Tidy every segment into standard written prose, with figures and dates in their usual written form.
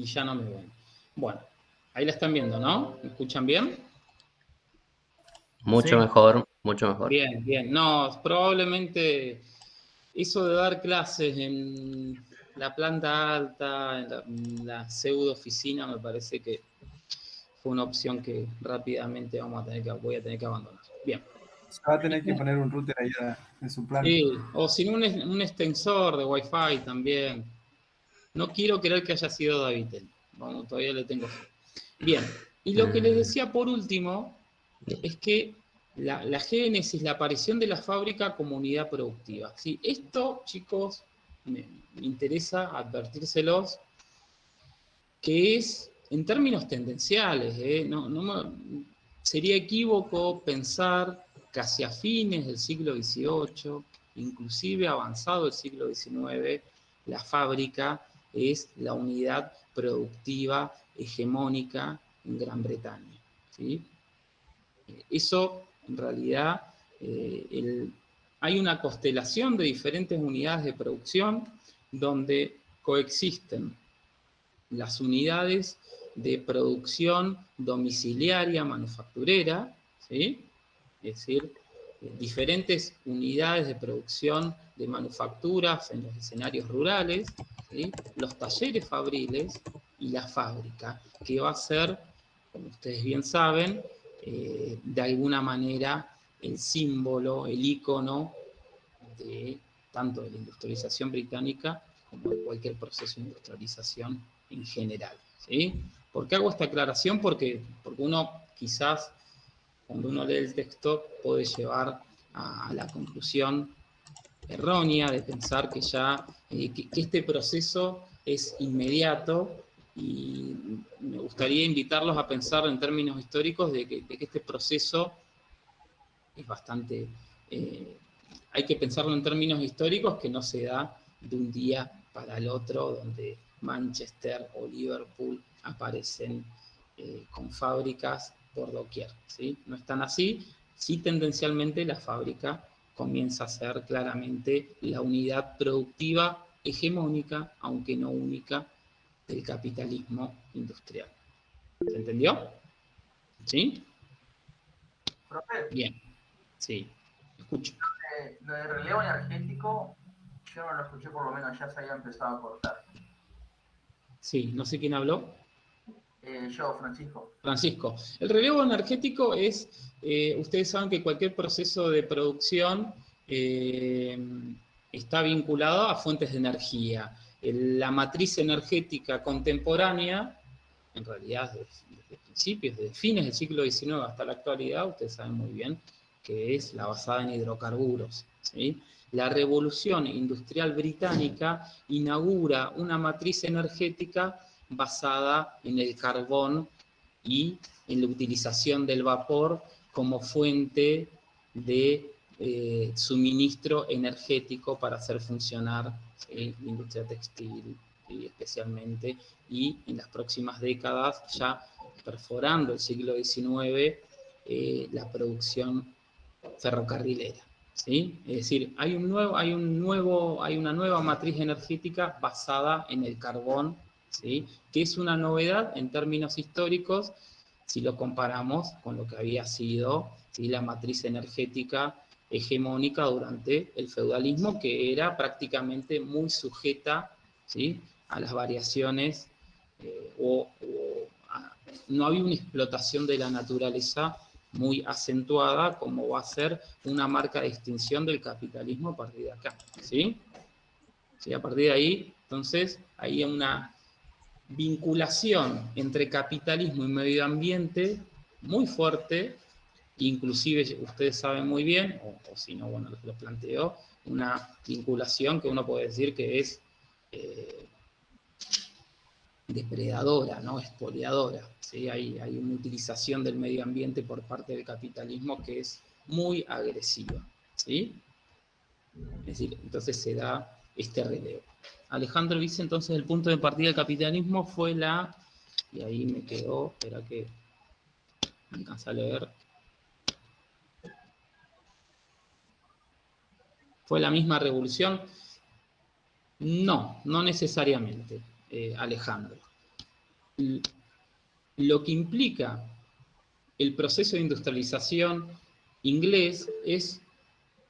y ya no me ven. Bueno, ahí la están viendo, ¿no? ¿Me escuchan bien? Mucho mejor, mucho mejor. Bien, bien. No, probablemente eso de dar clases en la planta alta, en la pseudo oficina, me parece que fue una opción que rápidamente voy a tener que abandonar. Bien. Se va a tener que poner un router ahí en su plan. Sí, o sin un extensor de Wi-Fi también. No quiero creer que haya sido David. Bueno, todavía le tengo fe. Bien, y lo que les decía por último es que la génesis, la aparición de la fábrica como unidad productiva. ¿Sí? Esto, chicos, me interesa advertírselos, que es en términos tendenciales. Sería equívoco pensar que hacia fines del siglo XVIII, inclusive avanzado el siglo XIX, la fábrica es la unidad productiva hegemónica en Gran Bretaña. ¿Sí? Eso, en realidad, hay una constelación de diferentes unidades de producción donde coexisten las unidades de producción domiciliaria manufacturera, ¿sí? Es decir, diferentes unidades de producción de manufacturas en los escenarios rurales, ¿sí? Los talleres fabriles y la fábrica, que va a ser, como ustedes bien saben, de alguna manera el símbolo, el ícono de tanto de la industrialización británica como de cualquier proceso de industrialización en general. ¿Sí? ¿Por qué hago esta aclaración? Porque uno quizás, cuando uno lee el texto, puede llevar a la conclusión errónea de pensar que ya que este proceso es inmediato, y me gustaría invitarlos a pensar en términos históricos de que este proceso es bastante... hay que pensarlo en términos históricos, que no se da de un día para el otro, donde Manchester o Liverpool aparecen con fábricas por doquier, ¿sí? No están así. Sí, tendencialmente la fábrica comienza a ser claramente la unidad productiva hegemónica, aunque no única, del capitalismo industrial. ¿Se entendió? ¿Sí? Profe, Bien. Sí, escucho. lo de relevo energético, yo no lo escuché, por lo menos ya se había empezado a cortar. Sí, no sé quién habló. Yo, Francisco. Francisco. El relevo energético es, ustedes saben que cualquier proceso de producción está vinculado a fuentes de energía. La matriz energética contemporánea, en realidad desde principios, desde fines del siglo XIX hasta la actualidad, ustedes saben muy bien que es la basada en hidrocarburos, ¿sí? La revolución industrial británica inaugura una matriz energética basada en el carbón y en la utilización del vapor como fuente de suministro energético para hacer funcionar la industria textil, especialmente, y en las próximas décadas, ya perforando el siglo XIX, la producción ferrocarrilera. ¿Sí? Es decir, hay una nueva matriz energética basada en el carbón, ¿sí? Que es una novedad en términos históricos si lo comparamos con lo que había sido, ¿sí?, la matriz energética hegemónica durante el feudalismo, que era prácticamente muy sujeta, ¿sí?, a las variaciones no había una explotación de la naturaleza muy acentuada, como va a ser una marca de distinción del capitalismo a partir de acá, ¿sí? ¿Sí? A partir de ahí, entonces, hay una vinculación entre capitalismo y medio ambiente muy fuerte, inclusive ustedes saben muy bien, o si no, bueno, lo planteo, una vinculación que uno puede decir que es depredadora, ¿no? Expoliadora, ¿sí? Hay una utilización del medio ambiente por parte del capitalismo que es muy agresiva, ¿sí? Es decir, entonces se da este relevo. Alejandro dice entonces el punto de partida del capitalismo fue y ahí me quedó, espera que me alcanza a leer, ¿fue la misma revolución? No, no necesariamente, Alejandro. lo que implica el proceso de industrialización inglés es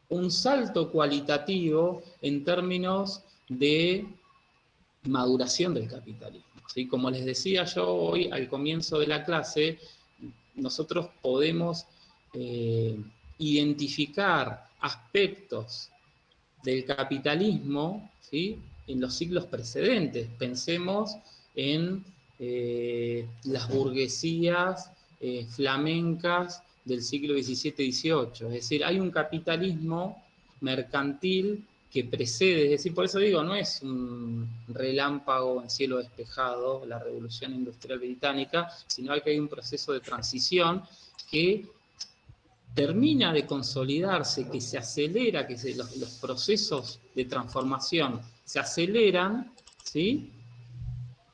un salto cualitativo en términos de maduración del capitalismo, ¿sí? Como les decía yo hoy al comienzo de la clase, nosotros podemos identificar aspectos del capitalismo, ¿sí?, en los siglos precedentes. Pensemos en las burguesías flamencas del siglo XVII-XVIII. Es decir, hay un capitalismo mercantil que precede, es decir, por eso digo, no es un relámpago en cielo despejado la revolución industrial británica, sino que hay un proceso de transición que termina de consolidarse, que se acelera, que los procesos de transformación se aceleran, ¿sí?,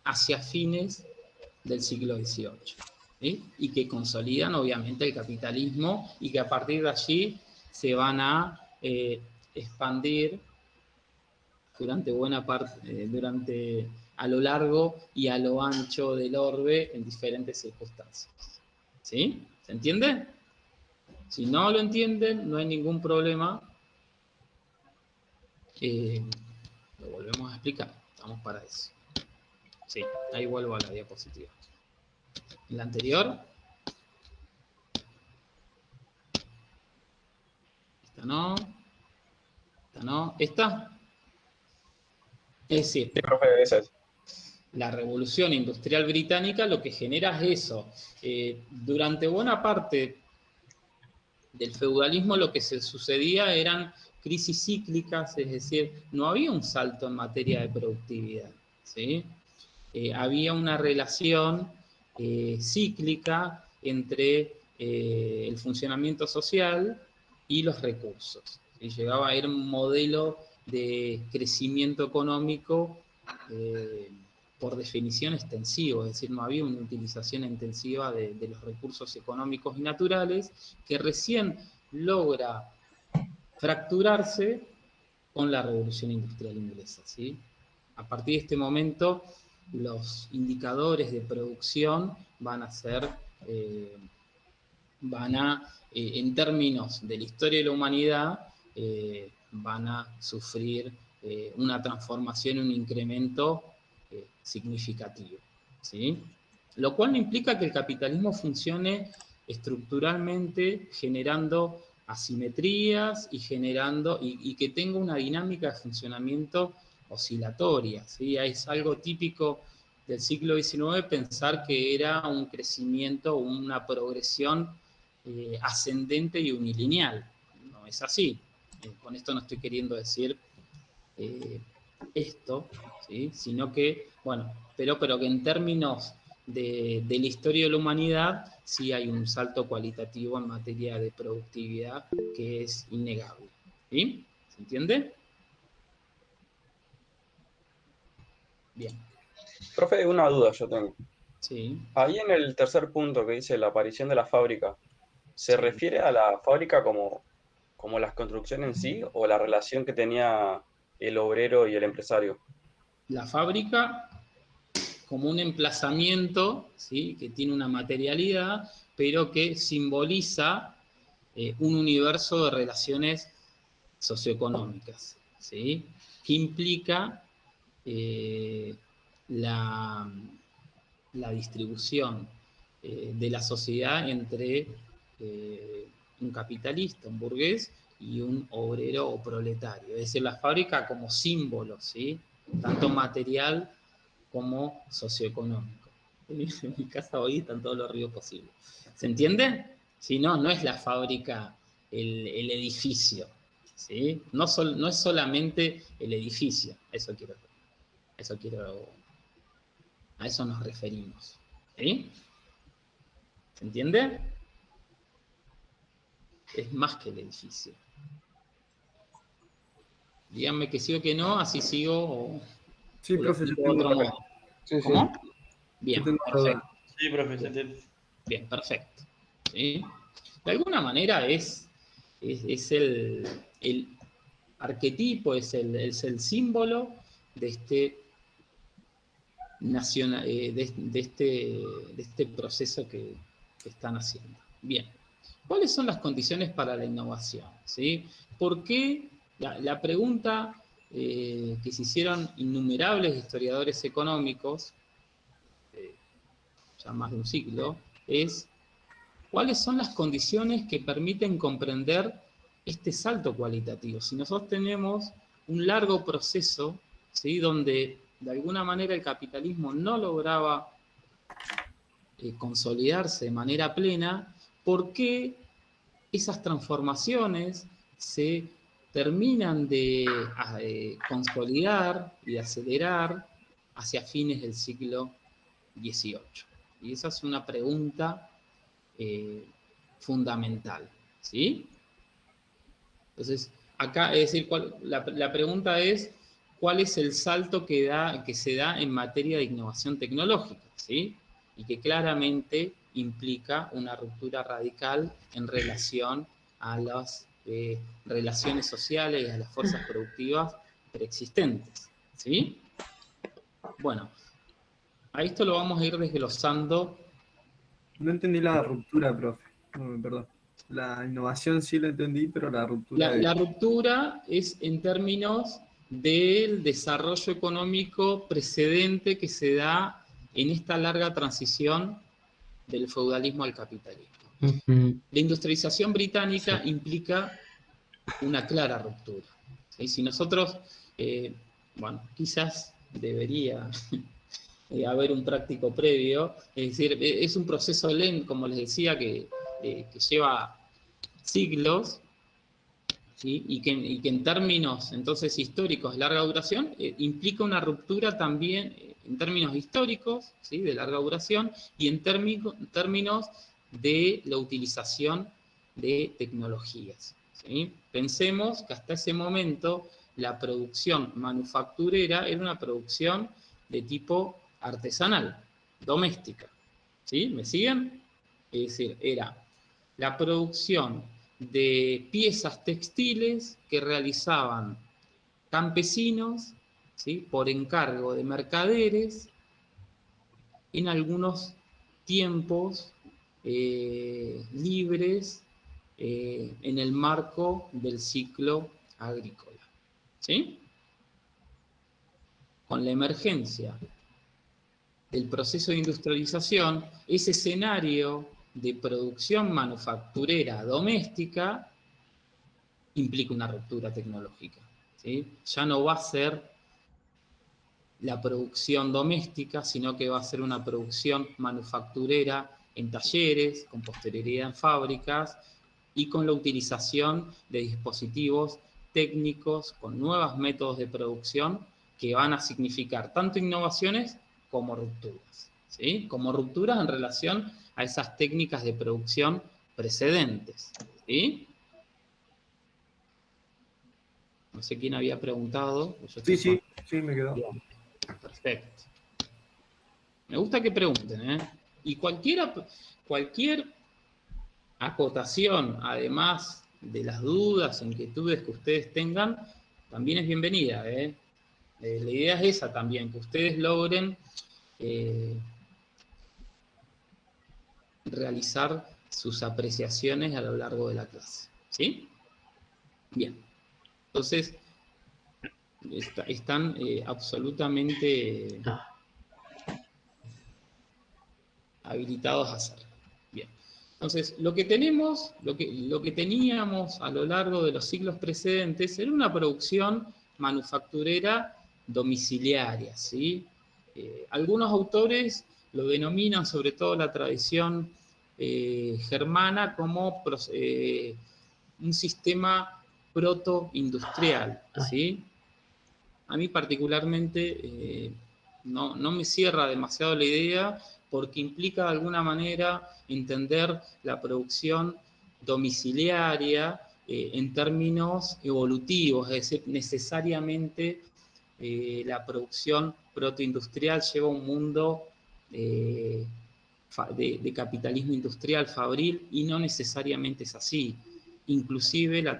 hacia fines del siglo XVIII, ¿sí?, y que consolidan obviamente el capitalismo y que a partir de allí se van a expandir durante buena parte, a lo largo y a lo ancho del orbe en diferentes circunstancias. ¿Sí? ¿Se entiende? Si no lo entienden, no hay ningún problema. Lo volvemos a explicar. Estamos para eso. Sí, ahí vuelvo a la diapositiva. En la anterior. Esta no. Esta no. ¿Esta? Es decir, Sí, profe, esa es. la revolución industrial británica lo que genera es eso. Durante buena parte del feudalismo lo que se sucedía eran crisis cíclicas, es decir, no había un salto en materia de productividad, ¿sí? Había una relación cíclica entre el funcionamiento social y los recursos. ¿Sí? Llegaba a ir un modelo de crecimiento económico por definición extensivo, es decir, no había una utilización intensiva de los recursos económicos y naturales que recién logra fracturarse con la revolución industrial inglesa, ¿sí? A partir de este momento, los indicadores de producción van a ser, en términos de la historia de la humanidad, van a sufrir una transformación, un incremento significativo, ¿sí? Lo cual no implica que el capitalismo funcione estructuralmente generando asimetrías y que tenga una dinámica de funcionamiento oscilatoria, ¿sí? Es algo típico del siglo XIX pensar que era un crecimiento, una progresión ascendente y unilineal. No es así. Con esto no estoy queriendo decir esto, ¿sí?, sino que, bueno, pero que en términos de la historia de la humanidad sí hay un salto cualitativo en materia de productividad que es innegable. ¿Sí? ¿Se entiende? Bien. Profe, una duda yo tengo. Sí. Ahí en el tercer punto que dice la aparición de la fábrica, ¿se Sí. refiere a la fábrica como la construcción en sí o la relación que tenía el obrero y el empresario? La fábrica como un emplazamiento, ¿sí?, que tiene una materialidad, pero que simboliza un universo de relaciones socioeconómicas, ¿sí?, que implica la, la distribución de la sociedad entre un capitalista, un burgués, y un obrero o proletario. Es decir, la fábrica como símbolo, ¿sí?, tanto material como socioeconómico. En mi casa hoy están todos los ríos posibles. ¿Se entiende? Si no, no es la fábrica el edificio, ¿sí? No es solamente el edificio, a eso nos referimos. ¿Sí? ¿Se entiende? Es más que el edificio. Díganme que sí o que no, así sigo o Sí, lo profe, yo explico de tengo otro una, modo. Sí, sí. ¿Cómo? yo Bien, tengo una perfecto. duda. Sí, profe, se entiende. Bien, perfecto. ¿Sí? De alguna manera es el arquetipo, es el símbolo de este de este proceso que están haciendo. Bien, ¿cuáles son las condiciones para la innovación? ¿Sí? ¿Por qué? La pregunta que se hicieron innumerables historiadores económicos, ya más de un siglo, es ¿cuáles son las condiciones que permiten comprender este salto cualitativo? Si nosotros tenemos un largo proceso, ¿sí?, donde de alguna manera el capitalismo no lograba consolidarse de manera plena, ¿por qué esas transformaciones se terminan de consolidar y de acelerar hacia fines del siglo XVIII? Y esa es una pregunta fundamental, ¿sí? Entonces, acá, es decir, la pregunta es, ¿cuál es el salto que se da en materia de innovación tecnológica? ¿Sí? Y que claramente implica una ruptura radical en relación a las relaciones sociales y a las fuerzas productivas preexistentes, ¿sí? Bueno, a esto lo vamos a ir desglosando. No entendí la ruptura, profe. No, perdón. La innovación sí la entendí, pero la ruptura La ruptura es en términos del desarrollo económico precedente que se da en esta larga transición del feudalismo al capitalismo. La industrialización británica implica una clara ruptura. ¿Sí? Si nosotros, bueno, quizás debería haber un práctico previo, es decir, es un proceso lento, como les decía, que lleva siglos, ¿sí? Y que en términos entonces históricos de larga duración implica una ruptura también en términos históricos, ¿sí?, de larga duración, y en términos de la utilización de tecnologías, ¿sí? Pensemos que hasta ese momento la producción manufacturera era una producción de tipo artesanal, doméstica, ¿sí? ¿Me siguen? Es decir, era la producción de piezas textiles que realizaban campesinos, ¿sí?, por encargo de mercaderes en algunos tiempos libres en el marco del ciclo agrícola, ¿sí? Con la emergencia del proceso de industrialización, ese escenario de producción manufacturera doméstica implica una ruptura tecnológica, ¿sí? Ya no va a ser la producción doméstica, sino que va a ser una producción manufacturera en talleres, con posterioridad en fábricas y con la utilización de dispositivos técnicos con nuevos métodos de producción que van a significar tanto innovaciones como rupturas, ¿sí? Como rupturas en relación a esas técnicas de producción precedentes, ¿sí? No sé quién había preguntado. Sí, me quedó. Bien, perfecto. Me gusta que pregunten, ¿eh? Y cualquier acotación, además de las dudas, inquietudes que ustedes tengan, también es bienvenida, ¿eh? La idea es esa también, que ustedes logren realizar sus apreciaciones a lo largo de la clase, ¿sí? Bien. Entonces, están absolutamente habilitados a hacer. Bien. Entonces, lo que teníamos a lo largo de los siglos precedentes era una producción manufacturera domiciliaria, ¿sí? Algunos autores lo denominan, sobre todo la tradición germana, como un sistema protoindustrial, ¿sí? A mí particularmente no me cierra demasiado la idea porque implica de alguna manera entender la producción domiciliaria en términos evolutivos, es decir, necesariamente la producción protoindustrial lleva a un mundo de capitalismo industrial fabril, y no necesariamente es así. Inclusive la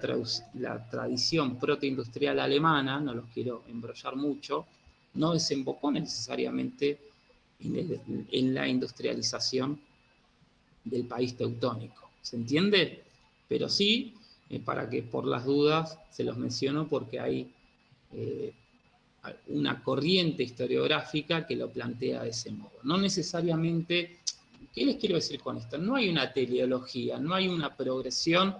tradición protoindustrial alemana, no los quiero embrollar mucho, no desembocó necesariamente en la industrialización del país teutónico. ¿Se entiende? Pero sí, para que por las dudas se los menciono porque hay una corriente historiográfica que lo plantea de ese modo. No necesariamente, ¿qué les quiero decir con esto? No hay una teleología, no hay una progresión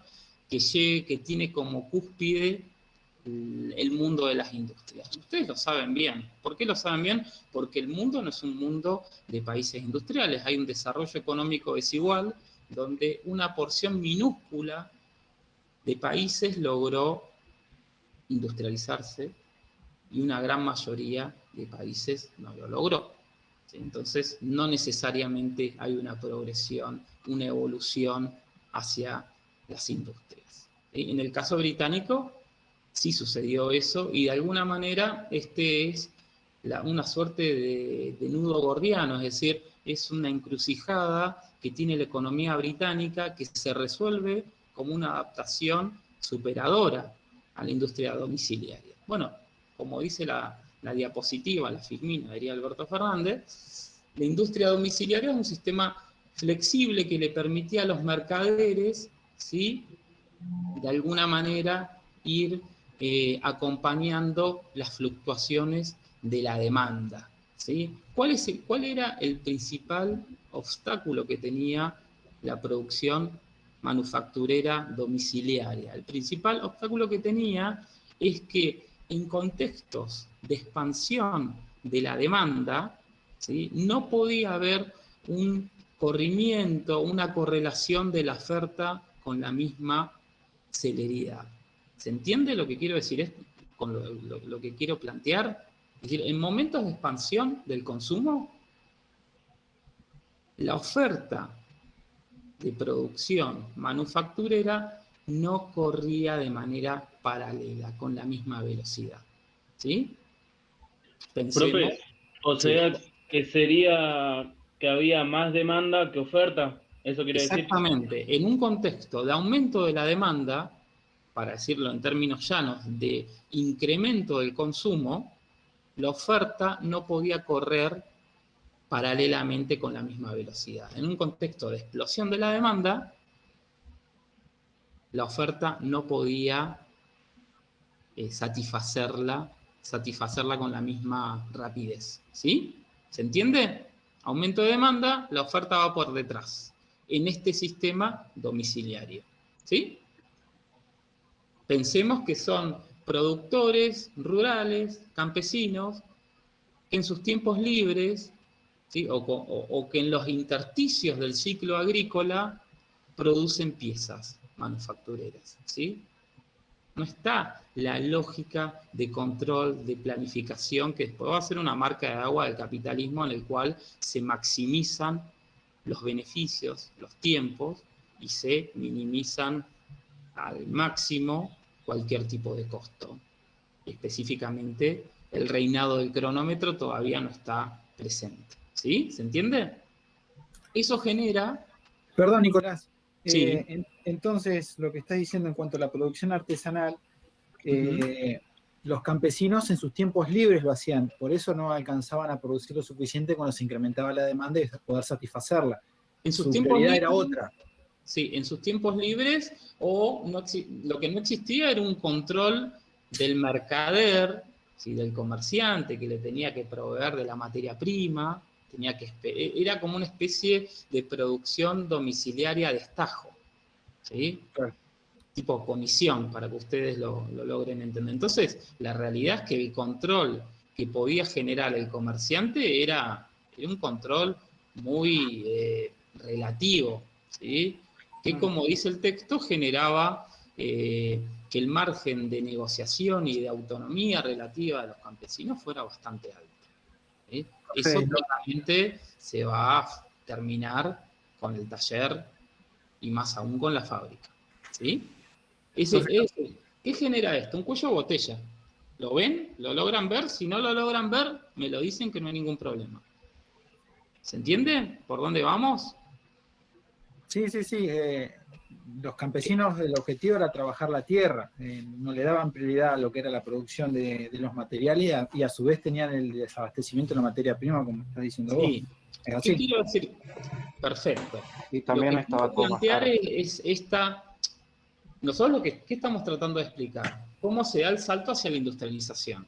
que tiene como cúspide el mundo de las industrias. Ustedes lo saben bien. ¿Por qué lo saben bien? Porque el mundo no es un mundo de países industriales. Hay un desarrollo económico desigual donde una porción minúscula de países logró industrializarse y una gran mayoría de países no lo logró. ¿Sí? Entonces, no necesariamente hay una progresión, una evolución hacia las industrias. ¿Sí? En el caso británico, sí sucedió eso, y de alguna manera este es una suerte de nudo gordiano, es decir, es una encrucijada que tiene la economía británica que se resuelve como una adaptación superadora a la industria domiciliaria. Bueno, como dice la diapositiva, la FIGMINA, diría Alberto Fernández, la industria domiciliaria es un sistema flexible que le permitía a los mercaderes, ¿sí?, de alguna manera ir acompañando las fluctuaciones de la demanda. ¿Sí? ¿Cuál era el principal obstáculo que tenía la producción manufacturera domiciliaria? El principal obstáculo que tenía es que en contextos de expansión de la demanda, ¿sí?, no podía haber un corrimiento, una correlación de la oferta con la misma celeridad. ¿Se entiende lo que quiero decir con lo que quiero plantear? Es decir, en momentos de expansión del consumo, la oferta de producción manufacturera no corría de manera paralela, con la misma velocidad. ¿Sí? Pensemos. Profe, o sea que sería que había más demanda que oferta, ¿eso quiere decir? Exactamente. En un contexto de aumento de la demanda, para decirlo en términos llanos, de incremento del consumo, la oferta no podía correr paralelamente con la misma velocidad. En un contexto de explosión de la demanda, la oferta no podía satisfacerla con la misma rapidez. ¿Sí? ¿Se entiende? Aumento de demanda, la oferta va por detrás, en este sistema domiciliario. ¿Sí? Pensemos que son productores rurales, campesinos, que en sus tiempos libres, ¿sí?, o que en los intersticios del ciclo agrícola producen piezas manufactureras. ¿Sí? No está la lógica de control, de planificación, que después va a ser una marca de agua del capitalismo en el cual se maximizan los beneficios, los tiempos, y se minimizan al máximo cualquier tipo de costo. Específicamente, el reinado del cronómetro todavía no está presente. ¿Sí? ¿Se entiende? Eso genera... Perdón, Nicolás. Sí. Entonces, lo que estás diciendo en cuanto a la producción artesanal, los campesinos en sus tiempos libres lo hacían, por eso no alcanzaban a producir lo suficiente cuando se incrementaba la demanda y poder satisfacerla. En sus Su tiempos prioridad libres, era otra. Sí, en sus tiempos libres, o lo que no existía era un control del mercader, ¿sí?, del comerciante que le tenía que proveer de la materia prima, era como una especie de producción domiciliaria de estajo, ¿sí? Claro. Tipo comisión, para que ustedes lo logren entender. Entonces, la realidad es que el control que podía generar el comerciante era un control muy relativo, ¿sí?, que, como dice el texto, generaba que el margen de negociación y de autonomía relativa de los campesinos fuera bastante alto. ¿Sí? Eso claramente se va a terminar con el taller y más aún con la fábrica. ¿Sí? ¿Qué genera esto? Un cuello de botella. ¿Lo ven? ¿Lo logran ver? Si no lo logran ver, me lo dicen, que no hay ningún problema. ¿Se entiende por dónde vamos? Sí. los campesinos, el objetivo era trabajar la tierra, no le daban prioridad a lo que era la producción de los materiales y a su vez tenían el desabastecimiento de la materia prima, como estás diciendo vos. Sí. ¿Es ¿Qué así? quiero decir? Perfecto. Y también Lo que estaba quiero todo más plantear caro. es esta. Nosotros ¿qué estamos tratando de explicar? ¿Cómo se da el salto hacia la industrialización?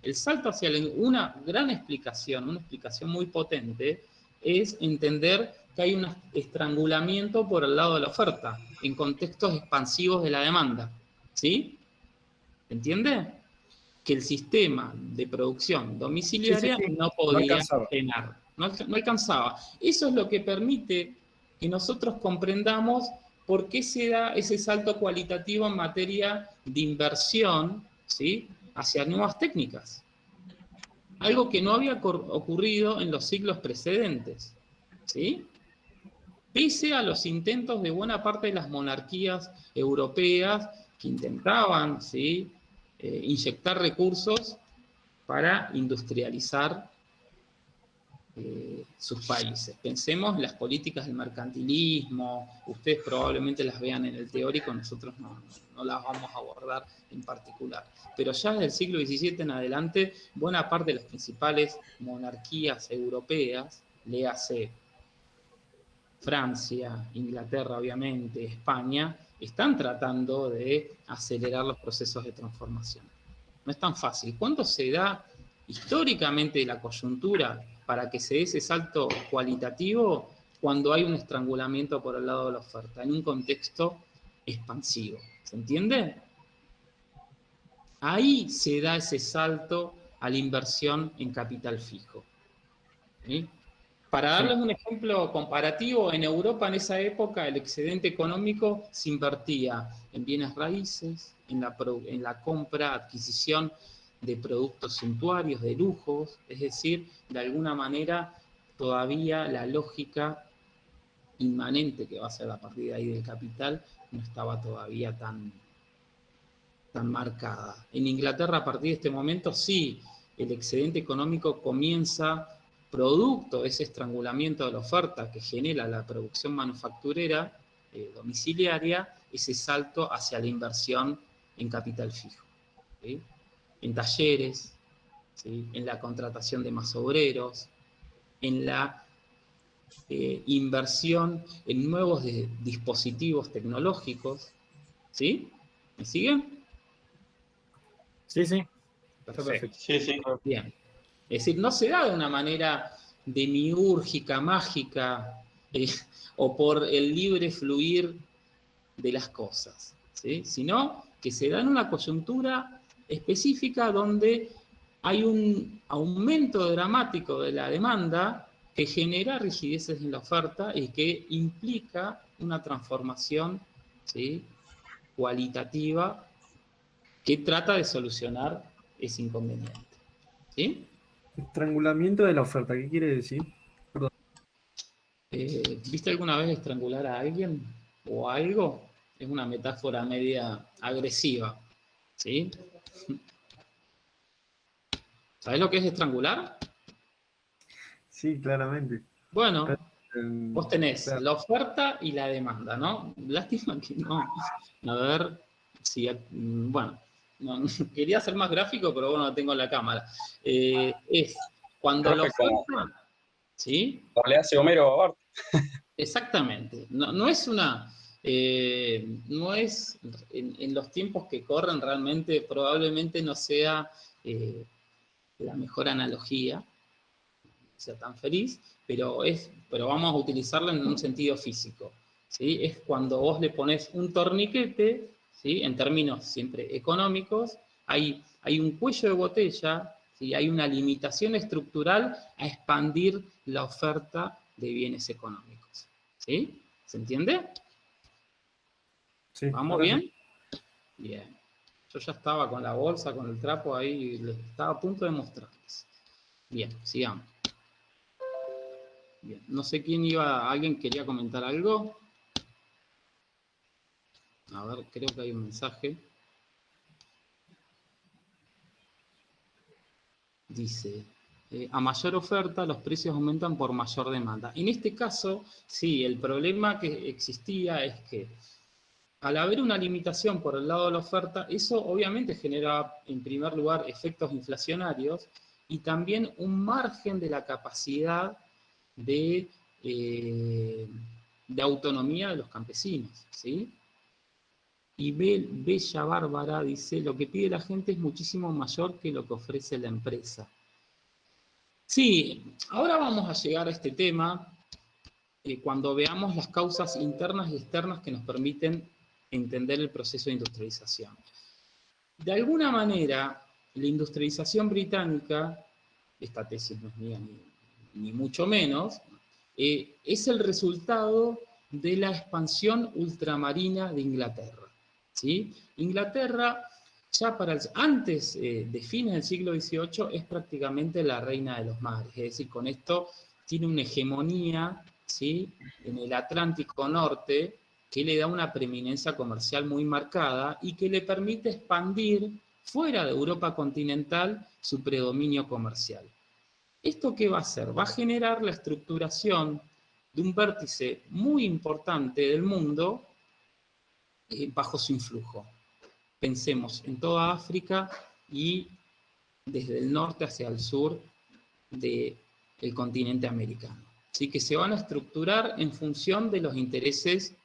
El salto hacia una gran explicación, una explicación muy potente, es entender que hay un estrangulamiento por el lado de la oferta, en contextos expansivos de la demanda. ¿Sí? ¿Entiende? Que el sistema de producción domiciliaria Sí. no No podía alcanzaba. llenar, no alcanzaba. Eso es lo que permite que nosotros comprendamos por qué se da ese salto cualitativo en materia de inversión, ¿sí?, hacia nuevas técnicas. Algo que no había ocurrido en los siglos precedentes, ¿sí? Pese a los intentos de buena parte de las monarquías europeas que intentaban, ¿sí?, inyectar recursos para industrializar sus países. Pensemos en las políticas del mercantilismo, ustedes probablemente las vean en el teórico, nosotros no las vamos a abordar en particular. Pero ya desde el siglo XVII en adelante, buena parte de las principales monarquías europeas, léase Francia, Inglaterra obviamente, España, están tratando de acelerar los procesos de transformación. No es tan fácil. ¿Cuándo se da históricamente la coyuntura para que se dé ese salto cualitativo? Cuando hay un estrangulamiento por el lado de la oferta, en un contexto expansivo. ¿Se entiende? Ahí se da ese salto a la inversión en capital fijo. ¿Sí? Para darles un ejemplo comparativo, en Europa en esa época el excedente económico se invertía en bienes raíces, en la compra, adquisición de productos suntuarios, de lujos, es decir, de alguna manera todavía la lógica inmanente que va a ser la partida ahí del capital no estaba todavía tan marcada. En Inglaterra a partir de este momento sí, el excedente económico comienza producto de ese estrangulamiento de la oferta que genera la producción manufacturera domiciliaria, ese salto hacia la inversión en capital fijo, ¿sí?, en talleres, ¿sí?, en la contratación de más obreros, en la inversión en nuevos dispositivos tecnológicos. ¿Sí? ¿Me siguen? Sí. Perfecto. Sí, sí. Bien. Es decir, no se da de una manera demiúrgica, mágica, o por el libre fluir de las cosas, ¿sí?, sino que se da en una coyuntura específica donde hay un aumento dramático de la demanda que genera rigideces en la oferta y que implica una transformación, ¿sí?, cualitativa que trata de solucionar ese inconveniente. ¿Sí? Estrangulamiento de la oferta, ¿qué quiere decir? Perdón. ¿Viste alguna vez estrangular a alguien o algo? Es una metáfora media agresiva. ¿Sí? ¿Sabés lo que es estrangular? Sí, claramente. Bueno, vos tenés Claro. la oferta y la demanda, ¿no? Lástima que no. A ver si... Bueno, no, quería ser más gráfico, pero bueno, no tengo la cámara. Es cuando la oferta... ¿Sí? Le hace Homero a Bart. Exactamente. No es una... no es en los tiempos que corren realmente, probablemente no sea la mejor analogía, no sea tan feliz, pero vamos a utilizarla en un sentido físico, ¿sí? Es cuando vos le pones un torniquete, ¿sí?, en términos siempre económicos, hay un cuello de botella, ¿sí?, hay una limitación estructural a expandir la oferta de bienes económicos. ¿Sí? ¿Se entiende? Sí, ¿Vamos bien? Bien. Yo ya estaba con la bolsa, con el trapo ahí, estaba a punto de mostrarles. Bien, sigamos. Bien. No sé ¿alguien quería comentar algo? A ver, creo que hay un mensaje. Dice, a mayor oferta los precios aumentan por mayor demanda. En este caso, sí, el problema que existía es que al haber una limitación por el lado de la oferta, eso obviamente genera, en primer lugar, efectos inflacionarios y también un margen de la capacidad de autonomía de los campesinos, ¿sí? Y Bella Bárbara dice, lo que pide la gente es muchísimo mayor que lo que ofrece la empresa. Sí, ahora vamos a llegar a este tema cuando veamos las causas internas y externas que nos permiten entender el proceso de industrialización. De alguna manera, la industrialización británica, esta tesis no es mía ni mucho menos, es el resultado de la expansión ultramarina de Inglaterra, ¿sí? Inglaterra, ya antes de fines del siglo XVIII, es prácticamente la reina de los mares, es decir, con esto tiene una hegemonía, ¿sí?, en el Atlántico Norte, que le da una preeminencia comercial muy marcada y que le permite expandir fuera de Europa continental su predominio comercial. ¿Esto qué va a hacer? Va a generar la estructuración de un vértice muy importante del mundo bajo su influjo. Pensemos en toda África y desde el norte hacia el sur del continente americano. Así que se van a estructurar en función de los intereses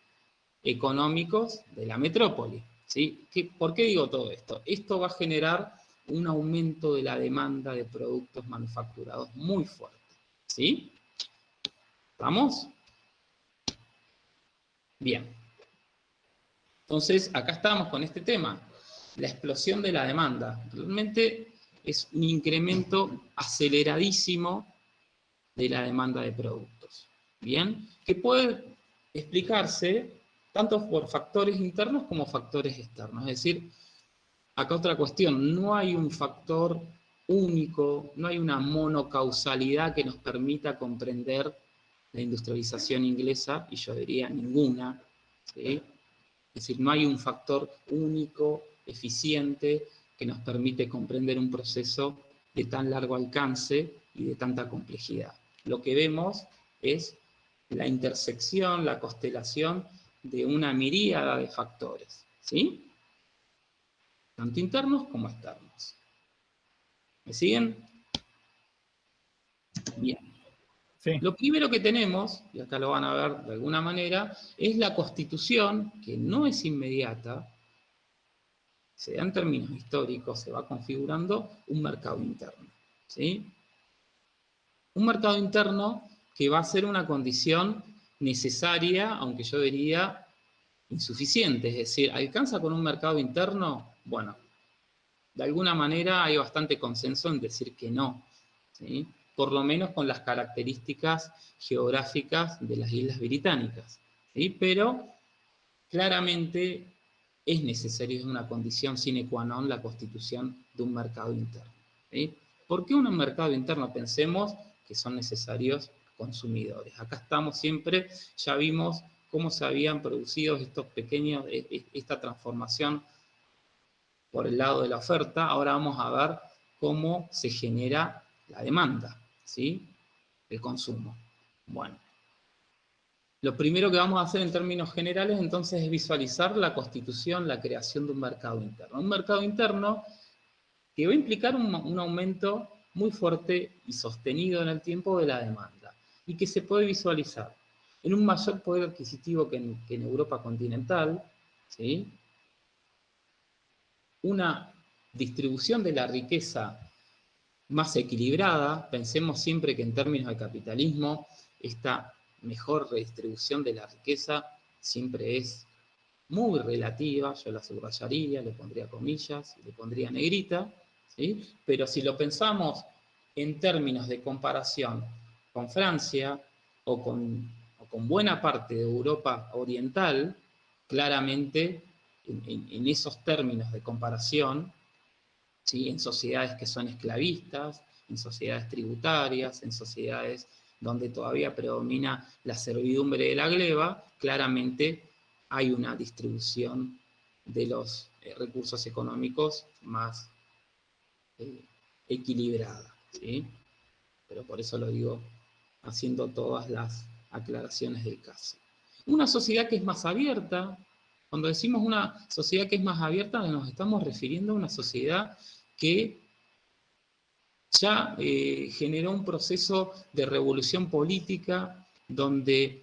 económicos de la metrópoli, ¿sí? ¿Por qué digo todo esto? Esto va a generar un aumento de la demanda de productos manufacturados muy fuerte, ¿sí? ¿Vamos? Bien. Entonces, acá estamos con este tema, la explosión de la demanda. Realmente es un incremento aceleradísimo de la demanda de productos, ¿bien? Que puede explicarse tanto por factores internos como factores externos. Es decir, acá otra cuestión, no hay un factor único, no hay una monocausalidad que nos permita comprender la industrialización inglesa, y yo diría ninguna, ¿sí? Es decir, no hay un factor único, eficiente, que nos permite comprender un proceso de tan largo alcance y de tanta complejidad. Lo que vemos es la intersección, la constelación de una miríada de factores, ¿sí? Tanto internos como externos. ¿Me siguen? Bien. Sí. Lo primero que tenemos, y acá lo van a ver de alguna manera, es la constitución, que no es inmediata, se da en términos históricos, se va configurando un mercado interno, ¿sí? Un mercado interno que va a ser una condición necesaria, aunque yo diría insuficiente, es decir, ¿alcanza con un mercado interno? Bueno, de alguna manera hay bastante consenso en decir que no, ¿sí? Por lo menos con las características geográficas de las Islas Británicas, ¿sí? Pero claramente es necesario, es una condición sine qua non la constitución de un mercado interno, ¿sí? ¿Por qué un mercado interno? Pensemos que son necesarios consumidores. Acá estamos siempre, ya vimos cómo se habían producido estos pequeños, esta transformación por el lado de la oferta. Ahora vamos a ver cómo se genera la demanda, ¿sí? El consumo. Bueno, lo primero que vamos a hacer en términos generales entonces es visualizar la constitución, la creación de un mercado interno. Un mercado interno que va a implicar un aumento muy fuerte y sostenido en el tiempo de la demanda y que se puede visualizar en un mayor poder adquisitivo que en Europa continental, ¿sí? Una distribución de la riqueza más equilibrada. Pensemos siempre que en términos de capitalismo, esta mejor redistribución de la riqueza siempre es muy relativa, yo la subrayaría, le pondría comillas, le pondría negrita, ¿sí? Pero si lo pensamos en términos de comparación con Francia o con buena parte de Europa oriental, claramente en esos términos de comparación, ¿sí? En sociedades que son esclavistas, en sociedades tributarias, en sociedades donde todavía predomina la servidumbre de la gleba, claramente hay una distribución de los recursos económicos más equilibrada, ¿sí? Pero por eso lo digo haciendo todas las aclaraciones del caso. Una sociedad que es más abierta, Cuando decimos una sociedad que es más abierta, nos estamos refiriendo a una sociedad que ya generó un proceso de revolución política donde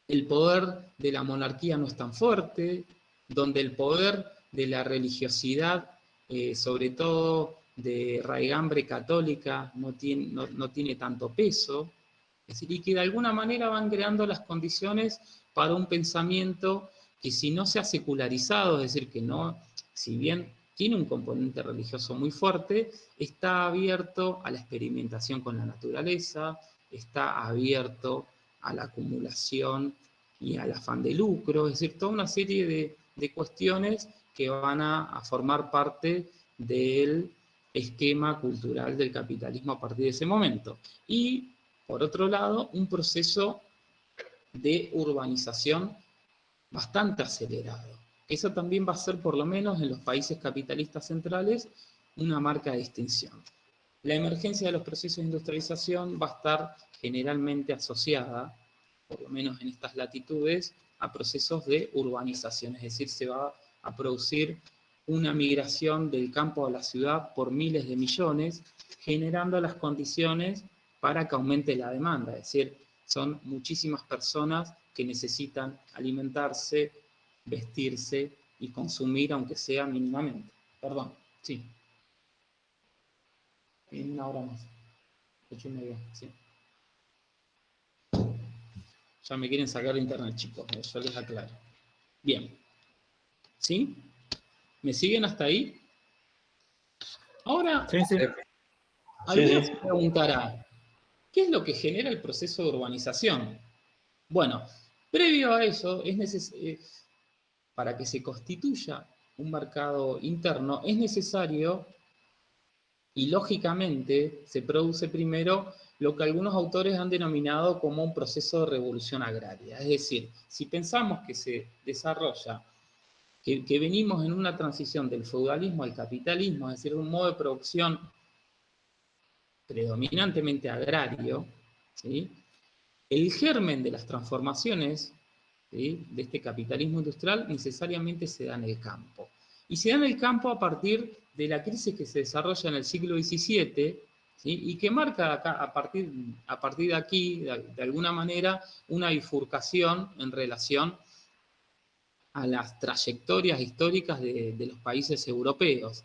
el poder de la monarquía no es tan fuerte, donde el poder de la religiosidad, sobre todo de raigambre católica, no tiene tanto peso, es decir, y que de alguna manera van creando las condiciones para un pensamiento que si no se ha secularizado, es decir, que no, si bien tiene un componente religioso muy fuerte, está abierto a la experimentación con la naturaleza, está abierto a la acumulación y al afán de lucro, es decir, toda una serie de cuestiones que van a formar parte del esquema cultural del capitalismo a partir de ese momento. Y, por otro lado, un proceso de urbanización bastante acelerado. Eso también va a ser, por lo menos en los países capitalistas centrales, una marca de distinción. La emergencia de los procesos de industrialización va a estar generalmente asociada, por lo menos en estas latitudes, a procesos de urbanización, es decir, se va a producir una migración del campo a la ciudad por miles de millones, generando las condiciones para que aumente la demanda, es decir, son muchísimas personas que necesitan alimentarse, vestirse y consumir, aunque sea mínimamente. Perdón, sí. En una hora más. 8:30, sí. Ya me quieren sacar de internet, chicos, yo les aclaro. Bien. ¿Sí? ¿Me siguen hasta ahí? Ahora, Sí, sí. alguien se preguntará, ¿qué es lo que genera el proceso de urbanización? Bueno, previo a eso, para que se constituya un mercado interno, es necesario, y lógicamente, se produce primero lo que algunos autores han denominado como un proceso de revolución agraria. Es decir, si pensamos que se desarrolla, que venimos en una transición del feudalismo al capitalismo, es decir, un modo de producción predominantemente agrario, ¿sí? El germen de las transformaciones, ¿sí?, de este capitalismo industrial necesariamente se da en el campo. Y se da en el campo a partir de la crisis que se desarrolla en el siglo XVII, ¿sí?, y que marca acá, a partir de aquí, de alguna manera, una bifurcación en relación a las trayectorias históricas de los países europeos.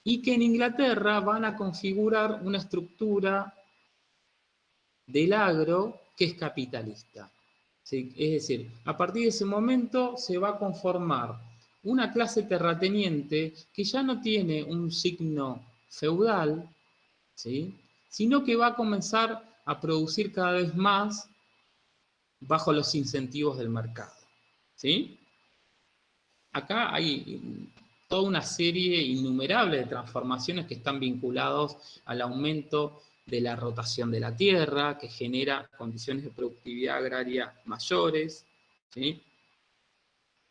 Y que en Inglaterra van a configurar una estructura del agro que es capitalista. ¿Sí? Es decir, a partir de ese momento se va a conformar una clase terrateniente que ya no tiene un signo feudal, ¿sí?, sino que va a comenzar a producir cada vez más bajo los incentivos del mercado. ¿Sí? Acá hay toda una serie innumerable de transformaciones que están vinculados al aumento de la rotación de la tierra, que genera condiciones de productividad agraria mayores, ¿sí?,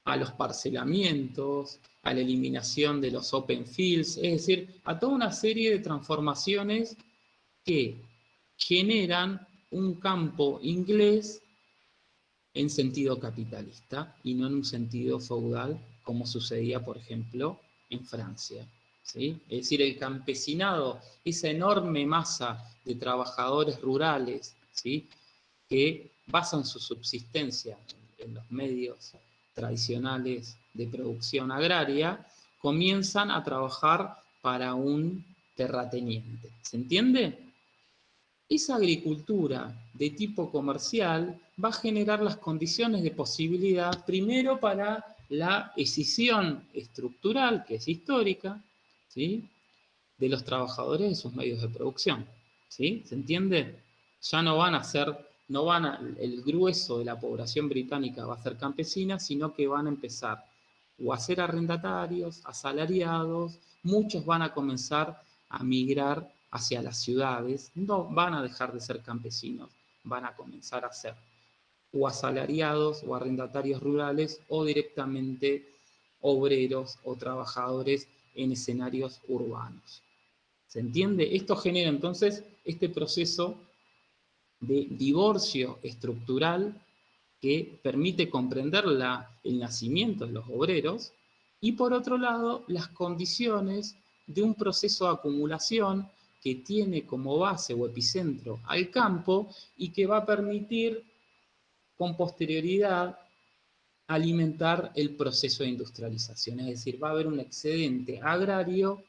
a los parcelamientos, a la eliminación de los open fields, es decir, a toda una serie de transformaciones que generan un campo inglés en sentido capitalista y no en un sentido feudal, como sucedía, por ejemplo, en Francia. ¿Sí? Es decir, el campesinado, esa enorme masa de trabajadores rurales, ¿sí?, que basan su subsistencia en los medios tradicionales de producción agraria, comienzan a trabajar para un terrateniente. ¿Se entiende? Esa agricultura de tipo comercial va a generar las condiciones de posibilidad, primero para la escisión estructural, que es histórica, ¿sí?, de los trabajadores de sus medios de producción. ¿Sí? ¿Se entiende? Ya no van a ser, el grueso de la población británica va a ser campesina, sino que van a empezar o a ser arrendatarios, asalariados, muchos van a comenzar a migrar hacia las ciudades, no van a dejar de ser campesinos, van a comenzar a ser o asalariados o arrendatarios rurales o directamente obreros o trabajadores en escenarios urbanos. ¿Se entiende? Esto genera entonces este proceso de divorcio estructural que permite comprender el nacimiento de los obreros, y por otro lado, las condiciones de un proceso de acumulación que tiene como base o epicentro al campo y que va a permitir con posterioridad alimentar el proceso de industrialización. Es decir, va a haber un excedente agrario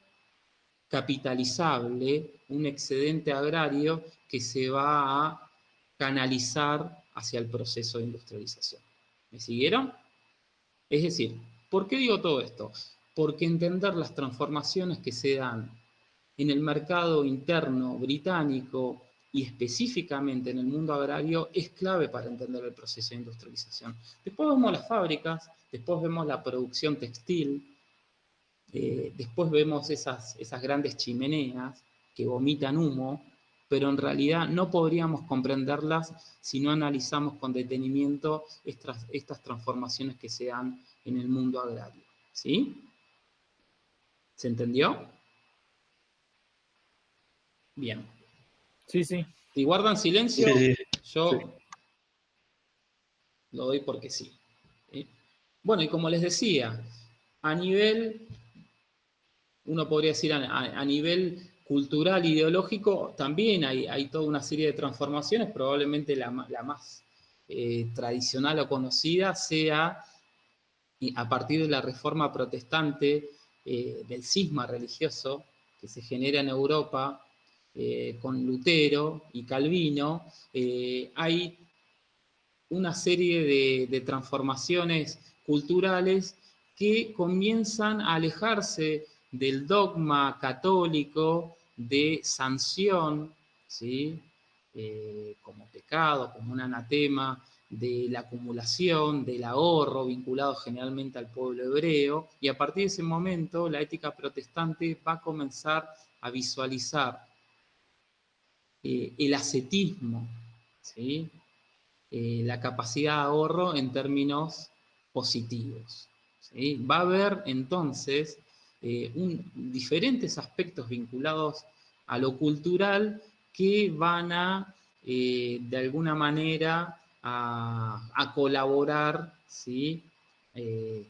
capitalizable, un excedente agrario que se va a canalizar hacia el proceso de industrialización. ¿Me siguieron? Es decir, ¿por qué digo todo esto? Porque entender las transformaciones que se dan en el mercado interno británico y específicamente en el mundo agrario es clave para entender el proceso de industrialización. Después vemos las fábricas, después vemos la producción textil, después vemos esas grandes chimeneas que vomitan humo, pero en realidad no podríamos comprenderlas si no analizamos con detenimiento estas transformaciones que se dan en el mundo agrario. ¿Sí? ¿Se entendió? Bien. Sí, sí. Si guardan silencio, Sí, yo Sí. lo doy porque sí. ¿Sí? Bueno, y como les decía, a nivel, uno podría decir a nivel cultural, ideológico, también hay toda una serie de transformaciones, probablemente la más tradicional o conocida sea a partir de la reforma protestante, del cisma religioso que se genera en Europa con Lutero y Calvino, hay una serie de transformaciones culturales que comienzan a alejarse del dogma católico de sanción, ¿sí? Como pecado, como un anatema, de la acumulación, del ahorro, vinculado generalmente al pueblo hebreo, y a partir de ese momento la ética protestante va a comenzar a visualizar el ascetismo, ¿sí? La capacidad de ahorro en términos positivos, ¿sí? Va a haber entonces diferentes aspectos vinculados a lo cultural que van a, de alguna manera, a colaborar, ¿sí?